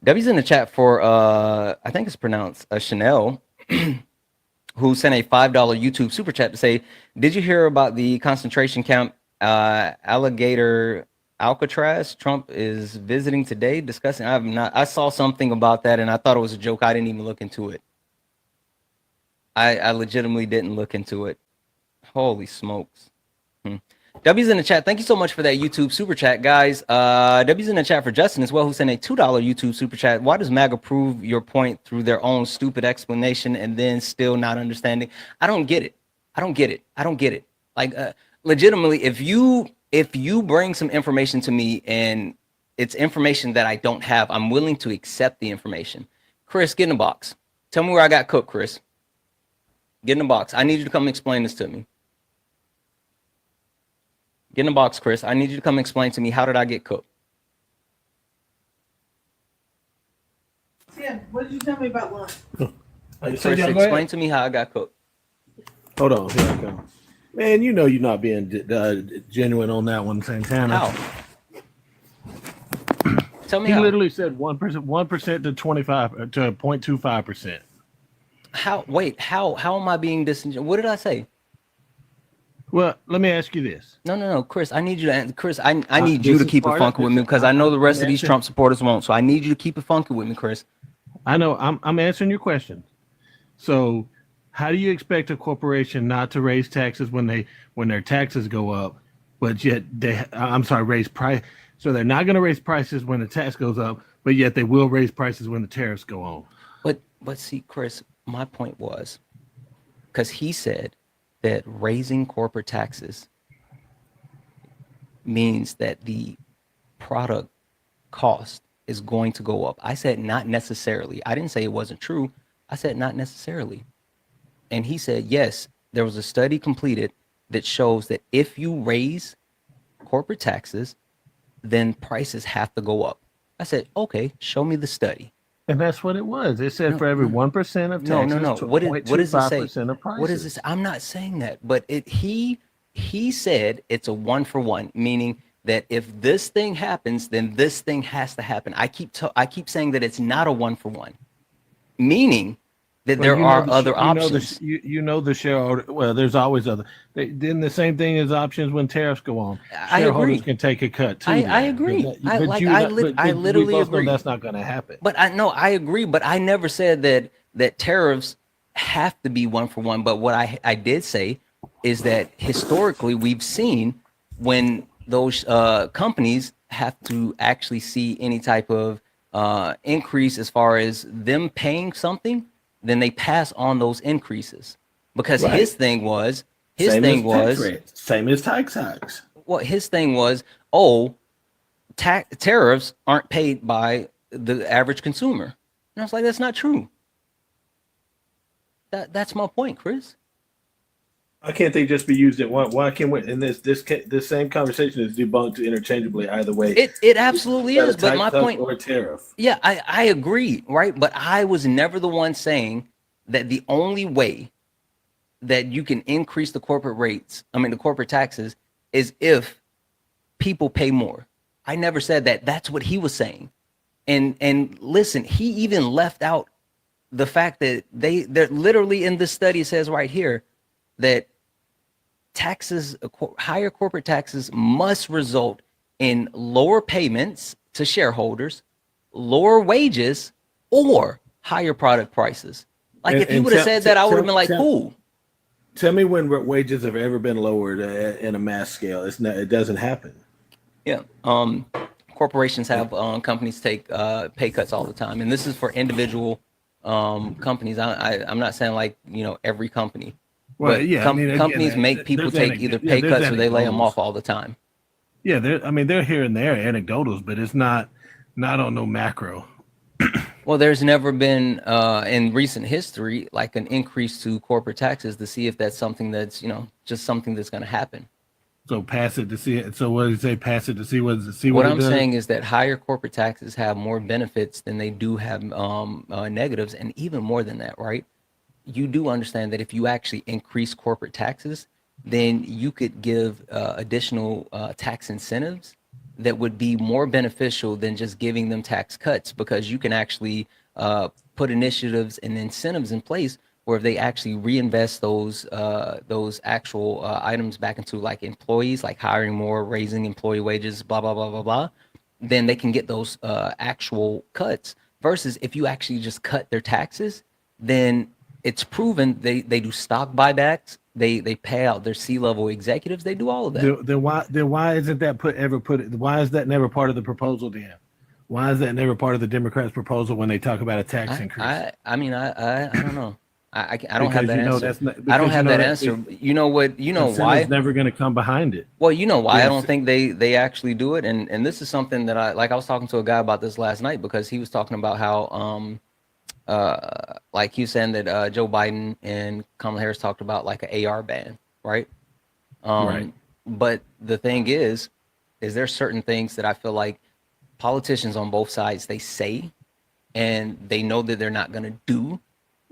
W's in the chat for I think it's pronounced Chanel, who sent a $5 YouTube super chat to say, "Did you hear about the concentration camp alligator Alcatraz? Trump is visiting today, discussing." I have not. I saw something about that and I thought it was a joke. I didn't even look into it. I legitimately didn't look into it. Holy smokes. W's in the chat. Thank you so much for that YouTube super chat, guys. W's in the chat for Justin as well, who sent a $2 YouTube super chat. Why does MAGA prove your point through their own stupid explanation and then still not understanding? I don't get it. I don't get it. Like, legitimately, if you bring some information to me and it's information that I don't have, I'm willing to accept the information. Chris, get in the box. Tell me where I got cooked, Chris. Get in the box. I need you to come explain this to me. Get in the box, Chris. I need you to come explain to me, how did I get cooked? Yeah, what did you tell me about lunch? Chris, explain to me how I got cooked. Hold on, here I come. Man, you know you're not being genuine on that one, Santana. How? Tell me He how. literally said 1% to 25 to 0.25%. How? Wait, how am I being disingenuous? What did I say? Well, let me ask you this. No, Chris. I need you to answer. Chris, I need you this to is keep it part of- funky with me, because I know the rest of these Trump supporters won't. So I need you to keep it funky with me, Chris. I know I'm answering your question. So, how do you expect a corporation not to raise taxes when their taxes go up, but yet raise price? So they're not going to raise prices when the tax goes up, but yet they will raise prices when the tariffs go on. But see, Chris, my point was, because he said that raising corporate taxes means that the product cost is going to go up. I said not necessarily. I didn't say it wasn't true. I said not necessarily. And he said, yes, there was a study completed that shows that if you raise corporate taxes, then prices have to go up. I said, okay, show me the study. And that's what it was. It said for every 1% of taxes, No. What does it say? 0.25% of prices. What is this? I'm not saying that, but he said it's a 1-for-1, meaning that if this thing happens, then this thing has to happen. I keep saying that it's not a 1-for-1, meaning that there are other options. The shareholder. Well, there's always other. Then the same thing as options when tariffs go on. I agree. Shareholders can take a cut too. I agree. I literally agree. That's not going to happen. But I agree. But I never said that tariffs have to be 1-for-1. But what I did say is that historically we've seen when those companies have to actually see any type of increase as far as them paying something, then they pass on those increases, because his thing was same as tax hikes. Well, his thing was, tariffs aren't paid by the average consumer, and I was like, that's not true. That's my point, Chris. Why can't they just be used at one? Why can't we? And this same conversation is debunked interchangeably either way. It absolutely is. But my point, or tariff. Yeah, I agree, right? But I was never the one saying that the only way that you can increase the corporate taxes, is if people pay more. I never said that. That's what he was saying. And listen, he even left out the fact that they're literally in this study, says right here that higher corporate taxes must result in lower payments to shareholders, lower wages, or higher product prices. Like, if he would have said that, I would have been like, cool. Tell me when wages have ever been lowered in a mass scale. It doesn't happen. Yeah. Corporations have companies take pay cuts all the time, and this is for individual companies. I'm not saying like every company. Well, but yeah, companies make people take either pay cuts or they lay them off all the time. Yeah, they're here and there anecdotals, but it's not on no macro. Well, there's never been in recent history like an increase to corporate taxes to see if that's something that's just something that's going to happen. So pass it to see it. So what do you say? Pass it to see what What I'm saying is that higher corporate taxes have more benefits than they do have negatives, and even more than that, right? You do understand that if you actually increase corporate taxes, then you could give additional tax incentives that would be more beneficial than just giving them tax cuts, because you can actually put initiatives and incentives in place where if they actually reinvest those actual items back into like employees, like hiring more, raising employee wages, blah, blah, blah, blah, blah, then they can get those actual cuts. Versus if you actually just cut their taxes, then it's proven they do stock buybacks. They pay out their C-level executives. They do all of that. Then why isn't that why is that never part of the proposal then? Why is that never part of the Democrats' proposal when they talk about a tax increase? I don't know. I don't have that answer. Not, I don't have that answer. You know what? You know why? It's never going to come behind it. Well, you know why I don't think they actually do it. And this is something that I was talking to a guy about this last night, because he was talking about how like he was saying that Joe Biden and Kamala Harris talked about like an AR ban, right? Right. But the thing is there certain things that I feel like politicians on both sides, they say, and they know that they're not going to do.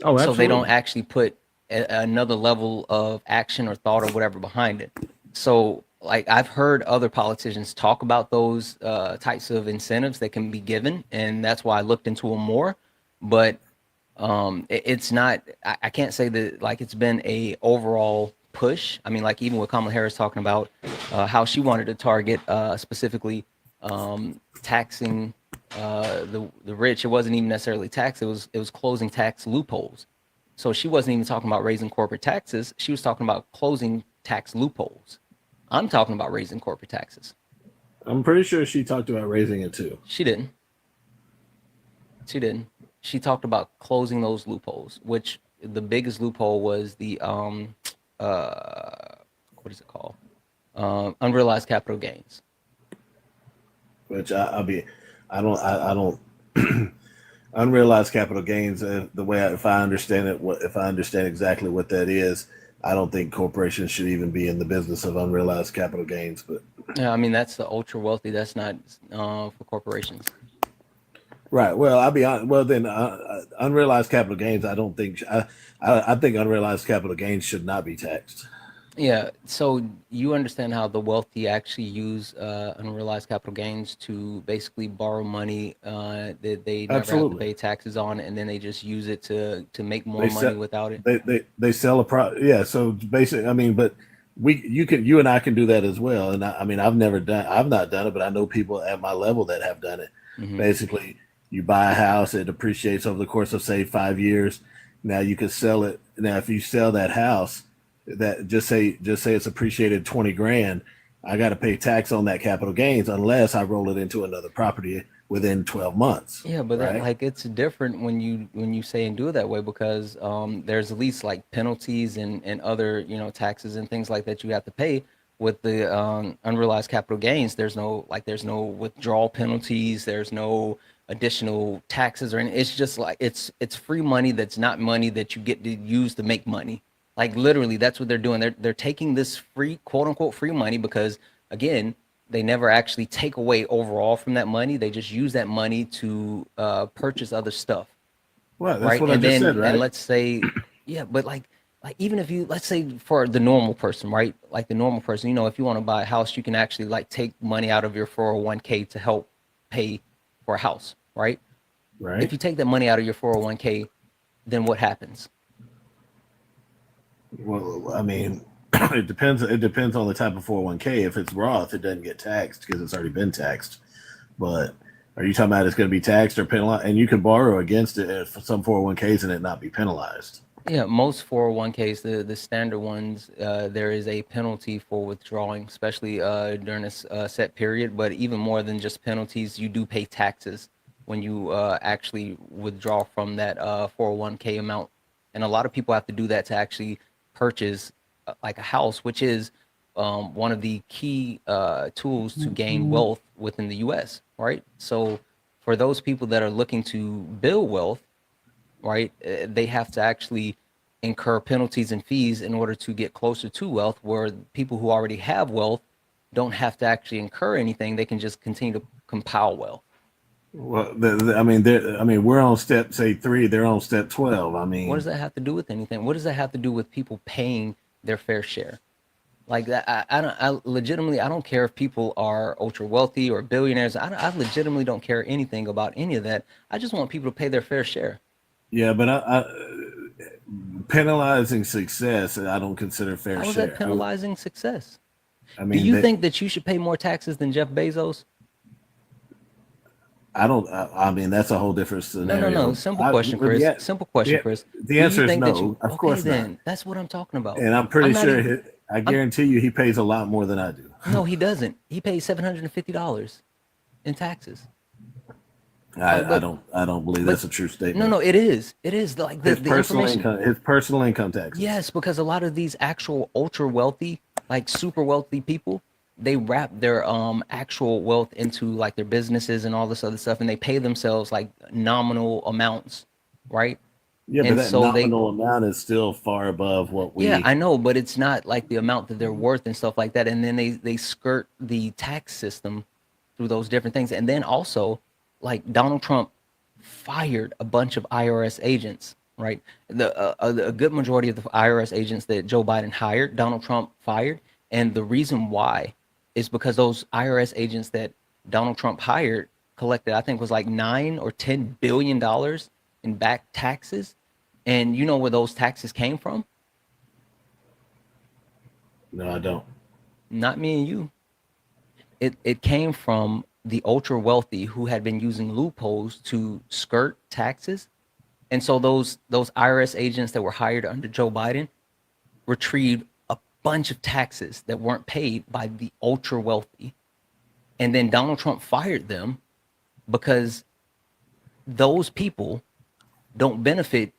Oh, So they don't absolutely. actually put another level of action or thought or whatever behind it. So like I've heard other politicians talk about those types of incentives that can be given, and that's why I looked into them more. But it's not. I can't say that like it's been a overall push. I mean, like even with Kamala Harris talking about how she wanted to target specifically taxing the rich. It wasn't even necessarily tax. It was closing tax loopholes. So she wasn't even talking about raising corporate taxes. She was talking about closing tax loopholes. I'm talking about raising corporate taxes. I'm pretty sure she talked about raising it too. She didn't. She didn't. She talked about closing those loopholes, which the biggest loophole was the what is it called? Unrealized capital gains. Which I don't unrealized capital gains. The way if I understand it, if I understand exactly what that is, I don't think corporations should even be in the business of unrealized capital gains. But Yeah, I mean that's the ultra wealthy. That's not for corporations. right, well, I'll be honest. Well, then unrealized capital gains. I don't think I think unrealized capital gains should not be taxed. Yeah, so you understand how the wealthy actually use unrealized capital gains to basically borrow money that they never have to Absolutely. pay taxes on, and then they just use it to make more They money sell without it. they sell a product. Yeah, so basically, I mean, but you and I can do that as well. And I mean, I've not done it, but I know people at my level that have done it. Hmm. Basically, you buy a house, it appreciates over the course of say 5 years. Now you can sell it. Now if you sell that house, that just say it's appreciated 20 grand, I got to pay tax on that capital gains unless I roll it into another property within 12 months, Yeah, but that right? like it's different when you say and do it that way because there's at least like penalties and other taxes and things like that you have to pay with the unrealized capital gains. There's no withdrawal penalties. There's no additional taxes or anything. It's just like it's free money that's not money that you get to use to make money. Like literally, that's what they're doing. They're taking this free quote unquote free money because again they never actually take away overall from that money. They just use that money to purchase other stuff, Well, that's right? what I And just then said, and right? let's say, yeah, but like even if you let's say for the normal person, right? Like the normal person, if you want to buy a house, you can actually like take money out of your 401k to help pay for a house, right? If Right. you take that money out of your 401k, then what happens? Well, I mean, it depends. It depends on the type of 401k. If it's Roth, it doesn't get taxed because it's already been taxed. But are you talking about it's going to be taxed or penalized? And you can borrow against it for some 401ks and it not be penalized. Yeah, most 401ks, the standard ones, there is a penalty for withdrawing, especially during this set period. But even more than just penalties, you do pay taxes when you actually withdraw from that 401k amount. And a lot of people have to do that to actually purchase like a house, which is one of the key tools to gain wealth within the U.S., right? So for those people that are looking to build wealth, right? They have to actually incur penalties and fees in order to get closer to wealth, where people who already have wealth don't have to actually incur anything. They can just continue to compile wealth. Well, I mean, we're on step say 3. They're on step 12. I What does mean, that have to do with anything? What does that have to do with people paying their fair share? Like that, I legitimately, I don't care if people are ultra wealthy or billionaires. I legitimately don't care anything about any of that. I just want people to pay their fair share. yeah, but penalizing success, I don't consider fair How is that share. penalizing success? I Do mean, you think that you should pay more taxes than Jeff Bezos? I don't. I mean, that's a whole different No. scenario. Simple question, Chris. Simple question, The, Chris. the Do you answer is think that you no. Of okay course not. then? That's what I'm talking about. And I'm I'm pretty not even sure. I I'm guarantee you, he pays a lot more than I do. no, he doesn't. He pays $750 in taxes. Like I don't. I don't believe but that's a true no, statement. it is. It is like the, His the personal information. income. His personal income taxes. Yes, because a lot of these actual ultra wealthy, like super wealthy people, they wrap their actual wealth into like their businesses and all this other stuff, and they pay themselves like nominal amounts, right? Yeah, but And that so they, nominal amount is still far above what yeah, I we. know, but it's not like the amount that they're worth and stuff like that. And then they skirt the tax system through those different things. And then also, like Donald Trump fired a bunch of IRS agents, right? A good majority of the IRS agents that Joe Biden hired, Donald Trump fired. And the reason why is because those IRS agents that Donald Trump hired collected, I think, was like 9 or 10 billion dollars in back taxes. And you know where those taxes came from? No, I don't. Not me and you. It came from the ultra wealthy who had been using loopholes to skirt taxes. And so those IRS agents that were hired under Joe Biden retrieved a bunch of taxes that weren't paid by the ultra wealthy. And then Donald Trump fired them because those people don't benefit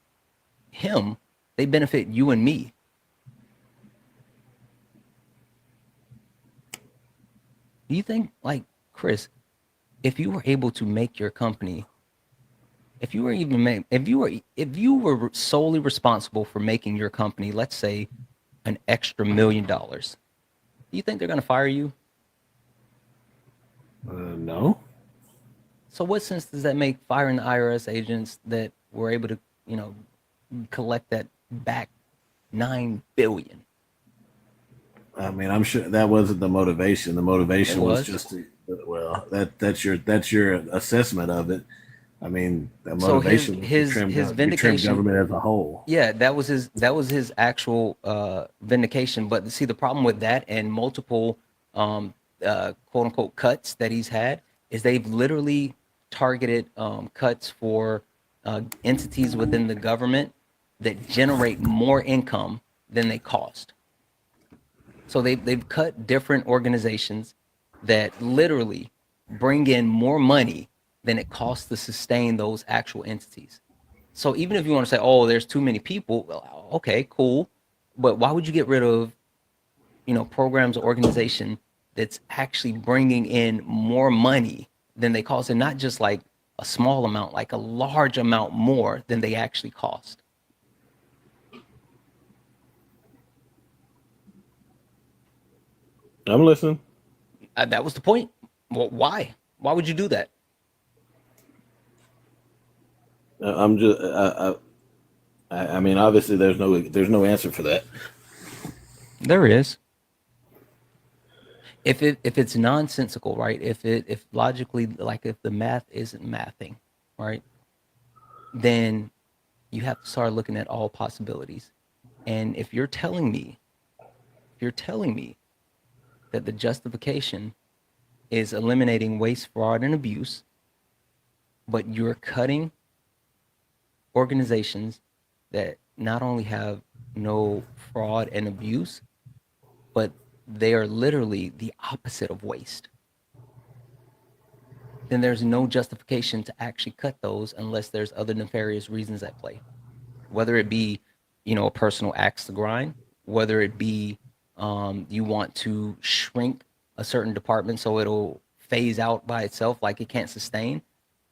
him, they benefit you and me. Do you think, like, Chris, if you were able to make your company, if you were even make, if you were solely responsible for making your company, let's say, an extra $1 million, do you think they're going to fire you? No. So what sense does that make, firing the IRS agents that were able to, collect that back 9 billion? I mean, I'm sure that wasn't the motivation. The motivation It was was. just to, well, that's your assessment of it. I mean, the So his motivation was his to his trim vindication, government as a whole. yeah, that was his actual vindication. But see, the problem with that and multiple quote unquote cuts that he's had is they've literally targeted cuts for entities within the government that generate more income than they cost. So they've cut different organizations that literally bring in more money than it costs to sustain those actual entities. So even if you want to say, oh, there's too many people, well, okay, cool. But why would you get rid of, programs or organization that's actually bringing in more money than they cost, and not just like a small amount, like a large amount more than they actually cost? I'm listening. That was the point. Well, why? Why would you do that? I'm just. I mean, obviously, there's no answer for that. There is. If it's nonsensical, right? If logically, like, if the math isn't mathing, right? Then you have to start looking at all possibilities. And if you're telling me that the justification is eliminating waste, fraud, and abuse, but you're cutting organizations that not only have no fraud and abuse, but they are literally the opposite of waste, then there's no justification to actually cut those unless there's other nefarious reasons at play. Whether it be, a personal axe to grind, whether it be you want to shrink a certain department so it'll phase out by itself, like it can't sustain.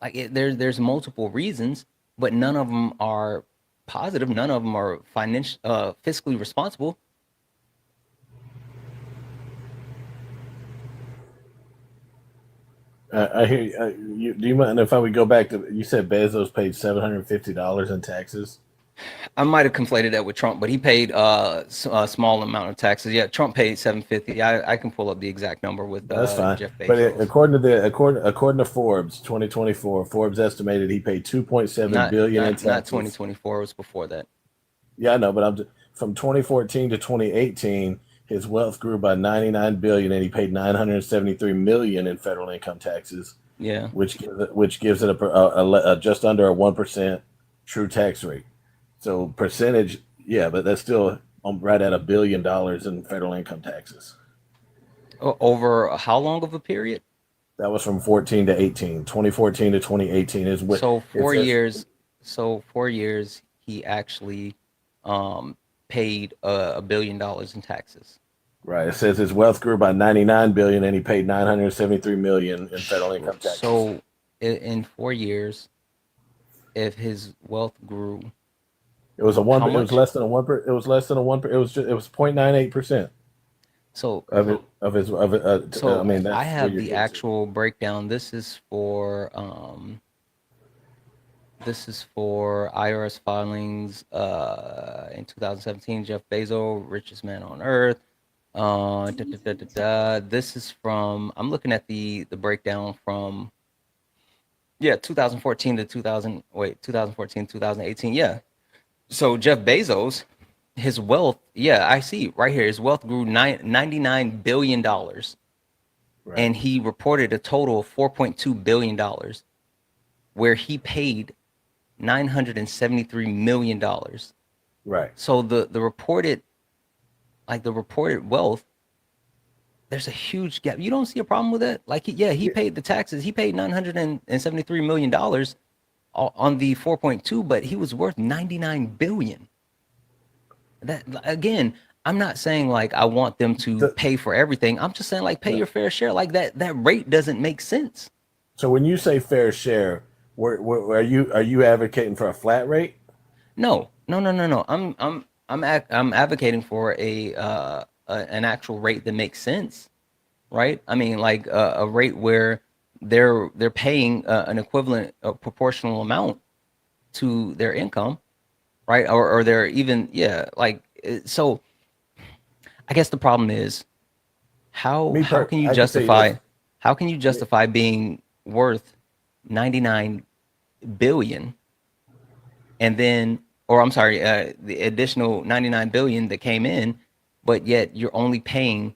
Like there's multiple reasons, but none of them are positive. None of them are fiscally responsible. I hear you. Do you mind if I would go back to, you said Bezos paid $750 in taxes? I might have conflated that with Trump, but he paid a small amount of taxes. Yeah, Trump paid 750. I can pull up the exact number with That's fine. Jeff But Bezos. according to Forbes 2024, Forbes estimated he paid 2.7 billion in taxes. Not 2024. It was before that. Yeah, I know, but from 2014 to 2018, his wealth grew by 99 billion, and he paid 973 million in federal income taxes. Yeah, which gives it a just under a 1% true tax rate. So percentage, yeah, but that's still right at $1 billion in federal income taxes. over how long of a period? That was from 14 to 18, 2014 to 2018 is what. So 4 years. So 4 years, he actually paid $1 billion in taxes. Right. It says his wealth grew by 99 billion, and he paid 973 million in federal income taxes. So in 4 years, if his wealth grew It was a one. How It was much? less than a one. It was less than a one. It was just. It was 0.98% So of it. Of his. Of it. I so mean, I that's where have you're the getting to. actual breakdown. This is for IRS filings in 2017. Jeff Bezos, richest man on earth. This is from. I'm looking at the breakdown from 2014 to 2014 2018. Yeah. So Jeff Bezos, his wealth. Yeah, I see right here. His wealth grew $99 billion, Right. and he reported a total of $4.2 billion, where he paid $973 million. Right. So the reported wealth, there's a huge gap. You don't see a problem with it? Like he paid the taxes. He paid $973 million on the 4.2, but he was worth 99 billion. That again, I'm not saying like I want them to pay for everything. I'm just saying like pay your fair share. Like that rate doesn't make sense. So when you say fair share, are you advocating for a flat rate? No. I'm advocating for an actual rate that makes sense, right? I mean, like a rate where they're paying an equivalent, proportional amount to their income, right? Or they're even so. I guess the problem is how can you I can tell you justify this. being worth 99 billion, and then, or I'm sorry, the additional 99 billion that came in, but yet you're only paying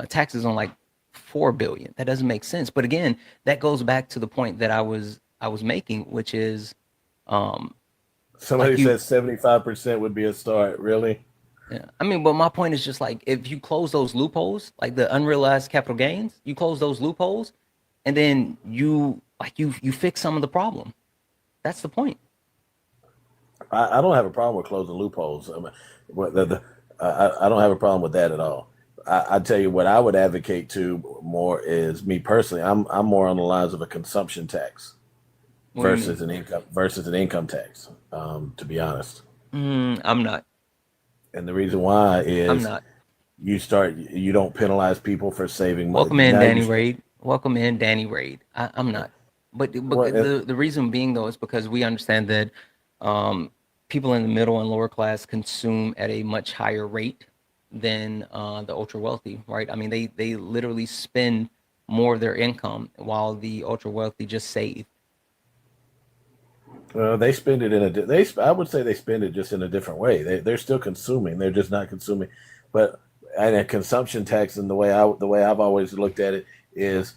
taxes on like 4 billion. That doesn't make sense. But again, that goes back to the point that I was making, which is Somebody like you said 75% would be a start. Really? yeah. I mean, but my point is just like if you close those loopholes, like the unrealized capital gains, you close those loopholes, and then you fix some of the problem. That's the point. I don't have a problem with closing loopholes. I mean, I don't have a problem with that at all. I tell you what I would advocate to more is me personally. I'm more on the lines of a consumption tax versus an income tax. To be honest, I'm not. and the reason why I'm is not. you don't penalize people for saving money. Welcome in, Now you Danny start, Raid. Welcome in, Danny Raid. I'm not. But well, the reason being though is because we understand that people in the middle and lower class consume at a much higher rate than the ultra wealthy, right? I mean, they literally spend more of their income while the ultra wealthy just save. they spend it in I would say they spend it just in a different way. They're still consuming. They're just not consuming. But and a consumption tax, and the way I've always looked at it is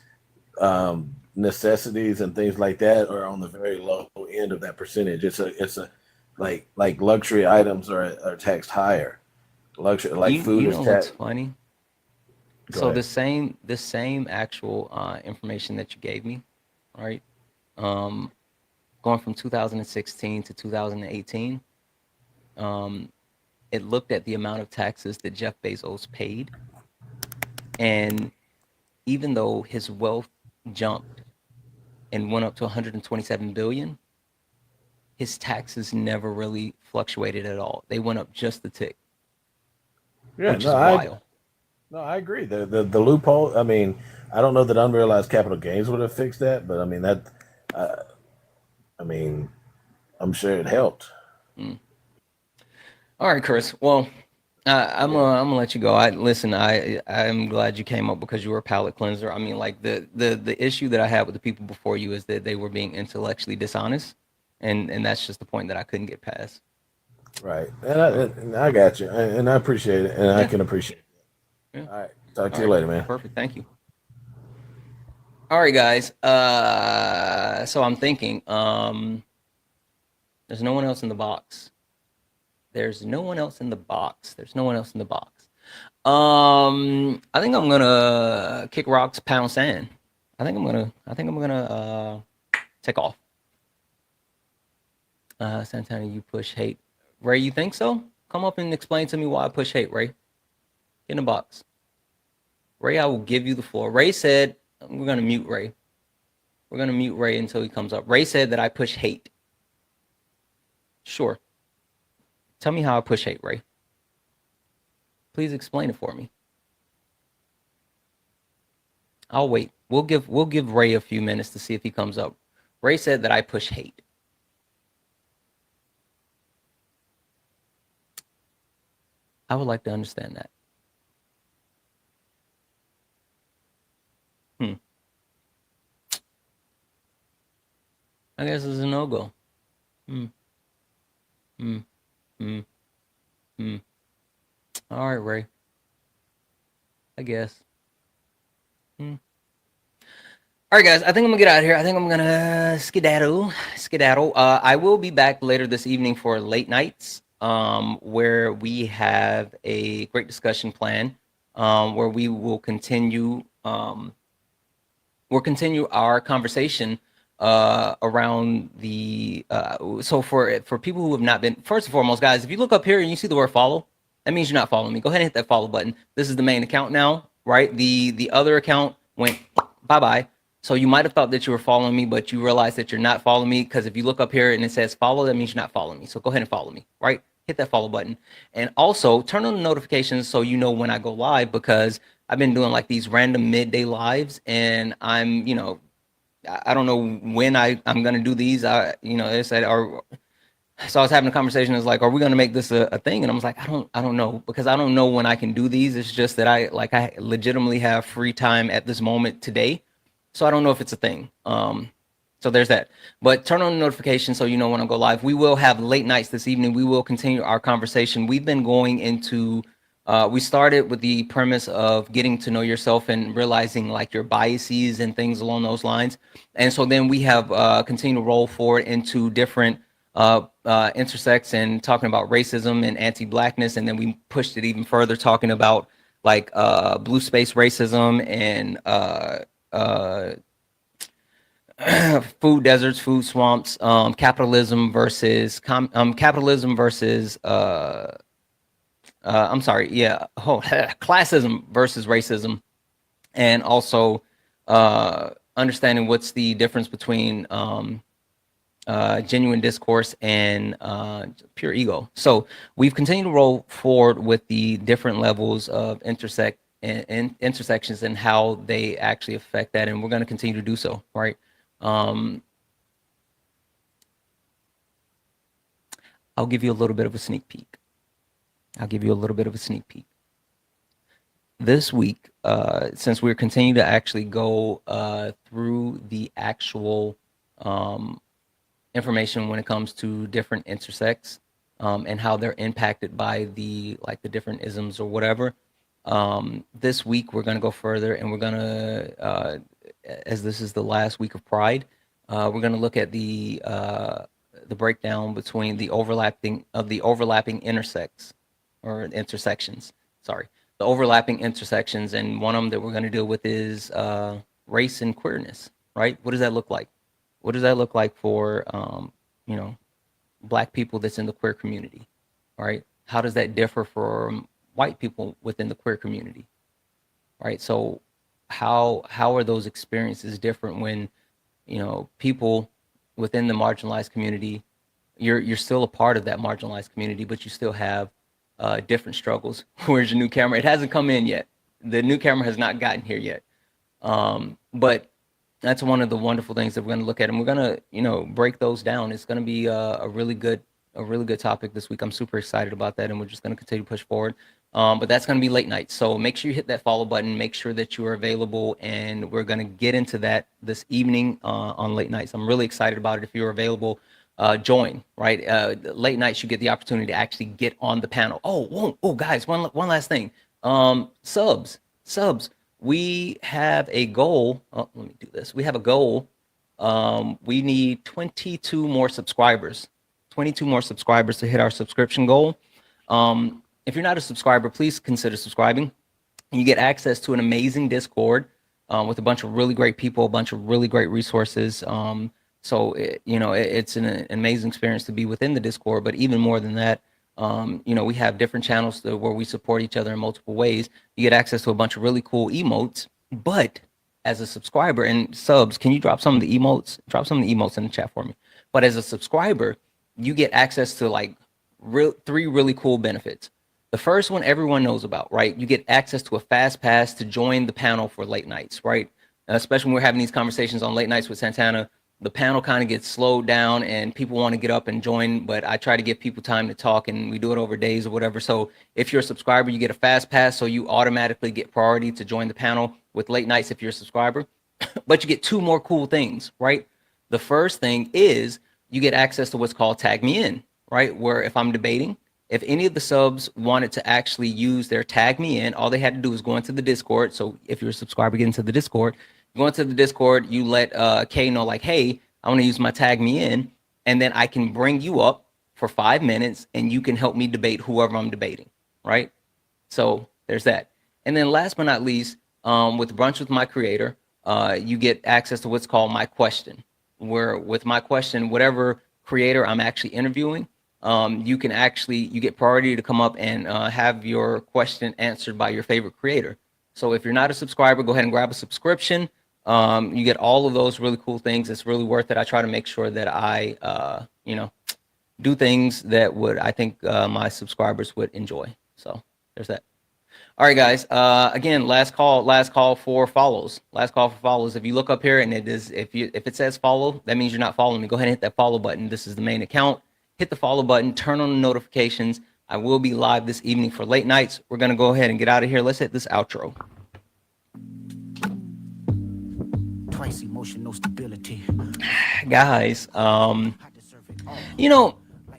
necessities and things like that are on the very low end of that percentage. It's a like luxury items are taxed higher. Luxury like food You is know what's taxed. funny? Go So ahead. the same actual information that you gave me, right? Um, Going from 2016 to 2018, it looked at the amount of taxes that Jeff Bezos paid, and even though his wealth jumped and went up to 127 billion, his taxes never really fluctuated at all. They went up just a tick, Yeah, which is wild. I agree. The loophole. I mean, I don't know that unrealized capital gains would have fixed that, but I mean I mean, I'm sure it helped. Mm. All right, Chris. Well, I'm gonna let you go. I'm glad you came up because you were a palate cleanser. I mean, like the issue that I had with the people before you is that they were being intellectually dishonest, and that's just the point that I couldn't get past. Right, and I got you, and I appreciate it, and I Yeah. can appreciate it. Yeah. All right, talk to All you right. later, man. Perfect. Thank you. All right, guys. So I'm thinking, there's no one else in the box. There's no one else in the box. There's no one else in the box. I think I'm gonna kick rocks, pound sand. I think I'm gonna take off. Santana, you push hate. Ray, you think so? Come up and explain to me why I push hate, Ray. Get in the box. Ray, I will give you the floor. Ray said, we're gonna mute Ray. We're gonna mute Ray until he comes up. Ray said that I push hate. Sure. Tell me how I push hate, Ray. Please explain it for me. I'll wait. We'll give Ray a few minutes to see if he comes up. Ray said that I push hate. I would like to understand that. I guess it's a no-go. All right, Ray. I guess. All right, guys. I think I'm gonna get out of here. I think I'm gonna skedaddle. I will be back later this evening for late nights, where we have a great discussion plan, where we will continue. We'll continue our conversation around the. So for people who have not been, first and foremost, guys, if you look up here and you see the word follow, that means you're not following me. Go ahead and hit that follow button. This is the main account now, right? The other account went bye-bye. So you might have thought that you were following me, but you realize that you're not following me, because if you look up here and it says follow, that means you're not following me. So go ahead and follow me, right? Hit that follow button. And also turn on the notifications so you know when I go live, because I've been doing like these random midday lives, and I'm, I don't know when I'm going to do these. They said, so I was having a conversation. It's like, are we going to make this a thing? And I was like, I don't know, because I don't know when I can do these. It's just that I legitimately have free time at this moment today. So I don't know if it's a thing. So there's that. But turn on the notification so you know when I go live. We will have late nights this evening. We will continue our conversation. We've been going into, we started with the premise of getting to know yourself and realizing like your biases and things along those lines. And so then we have continued to roll forward into different intersects and talking about racism and anti-blackness. And then we pushed it even further, talking about like blue space racism and food deserts, food swamps, capitalism versus classism versus racism, and also understanding what's the difference between genuine discourse and pure ego. So we've continued to roll forward with the different levels of intersections and how they actually affect that, and we're going to continue to do so, right? I'll give you a little bit of a sneak peek. This week, since we're continuing to actually go through the actual information when it comes to different intersects and how they're impacted by the different isms or whatever, this week we're going to go further, and we're going to, as this is the last week of Pride, we're going to look at the breakdown between the overlapping intersections. The overlapping intersections, and one of them that we're going to deal with is race and queerness. Right? What does that look like? What does that look like for Black people that's in the queer community? Right? How does that differ from white people within the queer community? Right? So how are those experiences different when people within the marginalized community, you're still a part of that marginalized community, but you still have different struggles. Where's your new camera? It hasn't come in yet. The new camera has not gotten here yet. But that's one of the wonderful things that we're going to look at, and we're going to break those down. It's going to be a really good topic this week. I'm super excited about that, and we're just going to continue to push forward. But that's going to be late night. So make sure you hit that follow button. Make sure that you are available, and we're going to get into that this evening on late nights. I'm really excited about it. If you're available, join, right? Late nights, you get the opportunity to actually get on the panel. Oh, guys, one last thing. Subs. We have a goal. Oh, let me do this. We have a goal. We need 22 more subscribers. 22 more subscribers to hit our subscription goal. If you're not a subscriber, please consider subscribing. You get access to an amazing Discord with a bunch of really great people, a bunch of really great resources. So it's an amazing experience to be within the Discord. But even more than that, we have different channels where we support each other in multiple ways. You get access to a bunch of really cool emotes. But as a subscriber and subs, can you drop some of the emotes? Drop some of the emotes in the chat for me. But as a subscriber, you get access to like three really cool benefits. The first one everyone knows about, right? You get access to a fast pass to join the panel for late nights, right? Especially when we're having these conversations on late nights with Santana, the panel kind of gets slowed down and people want to get up and join, but I try to give people time to talk, and we do it over days or whatever. So if you're a subscriber, you get a fast pass, so you automatically get priority to join the panel with late nights if you're a subscriber. But you get two more cool things, right? The first thing is you get access to what's called Tag Me In, right? Where if I'm debating, if any of the subs wanted to actually use their Tag Me In, all they had to do was go into the Discord. So if you're a subscriber, get into the Discord. Go into the Discord, you let Kay know, like, hey, I want to use my Tag Me In, and then I can bring you up for 5 minutes and you can help me debate whoever I'm debating, right? So there's that. And then last but not least, with Brunch with My Creator, you get access to what's called My Question, where with My Question, whatever creator I'm actually interviewing, you get priority to come up and have your question answered by your favorite creator. So if you're not a subscriber, go ahead and grab a subscription. You get all of those really cool things. It's really worth it. I try to make sure that I, do things that I think my subscribers would enjoy. So there's that. All right, guys. Again, last call for follows. Last call for follows. If you look up here and if it says follow, that means you're not following me. Go ahead and hit that follow button. This is the main account. Hit the follow button. Turn on the notifications. I will be live this evening for late nights. We're gonna go ahead and get out of here. Let's hit this outro. Twice emotional stability. Guys,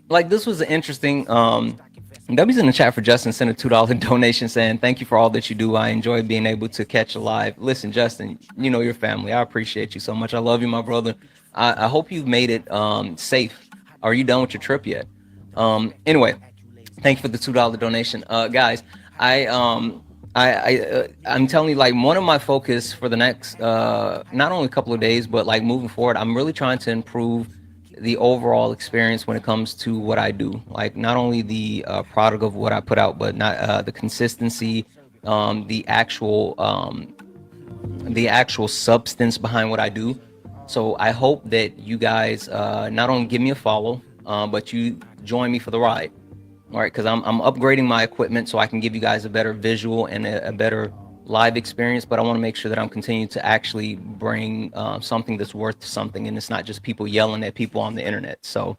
like this was an interesting. W's in the chat for Justin sent a $2 donation saying, thank you for all that you do. I enjoy being able to catch a live. Listen, Justin, you know your family. I appreciate you so much. I love you, my brother. I hope you've made it safe. Are you done with your trip yet? Anyway, thank you for the $2 donation. Guys, I'm telling you, like, one of my focus for the next not only a couple of days, but like moving forward, I'm really trying to improve the overall experience when it comes to what I do. Like, not only the product of what I put out, but not the consistency, the actual substance behind what I do. So I hope that you guys not only give me a follow, but you join me for the ride. All right, because I'm upgrading my equipment so I can give you guys a better visual and a better live experience, but I want to make sure that I'm continuing to actually bring something that's worth something, and it's not just people yelling at people on the internet. So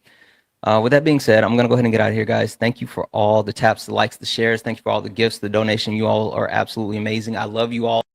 with that being said, I'm going to go ahead and get out of here, guys. Thank you for all the taps, the likes, the shares. Thank you for all the gifts, the donation. You all are absolutely amazing. I love you all.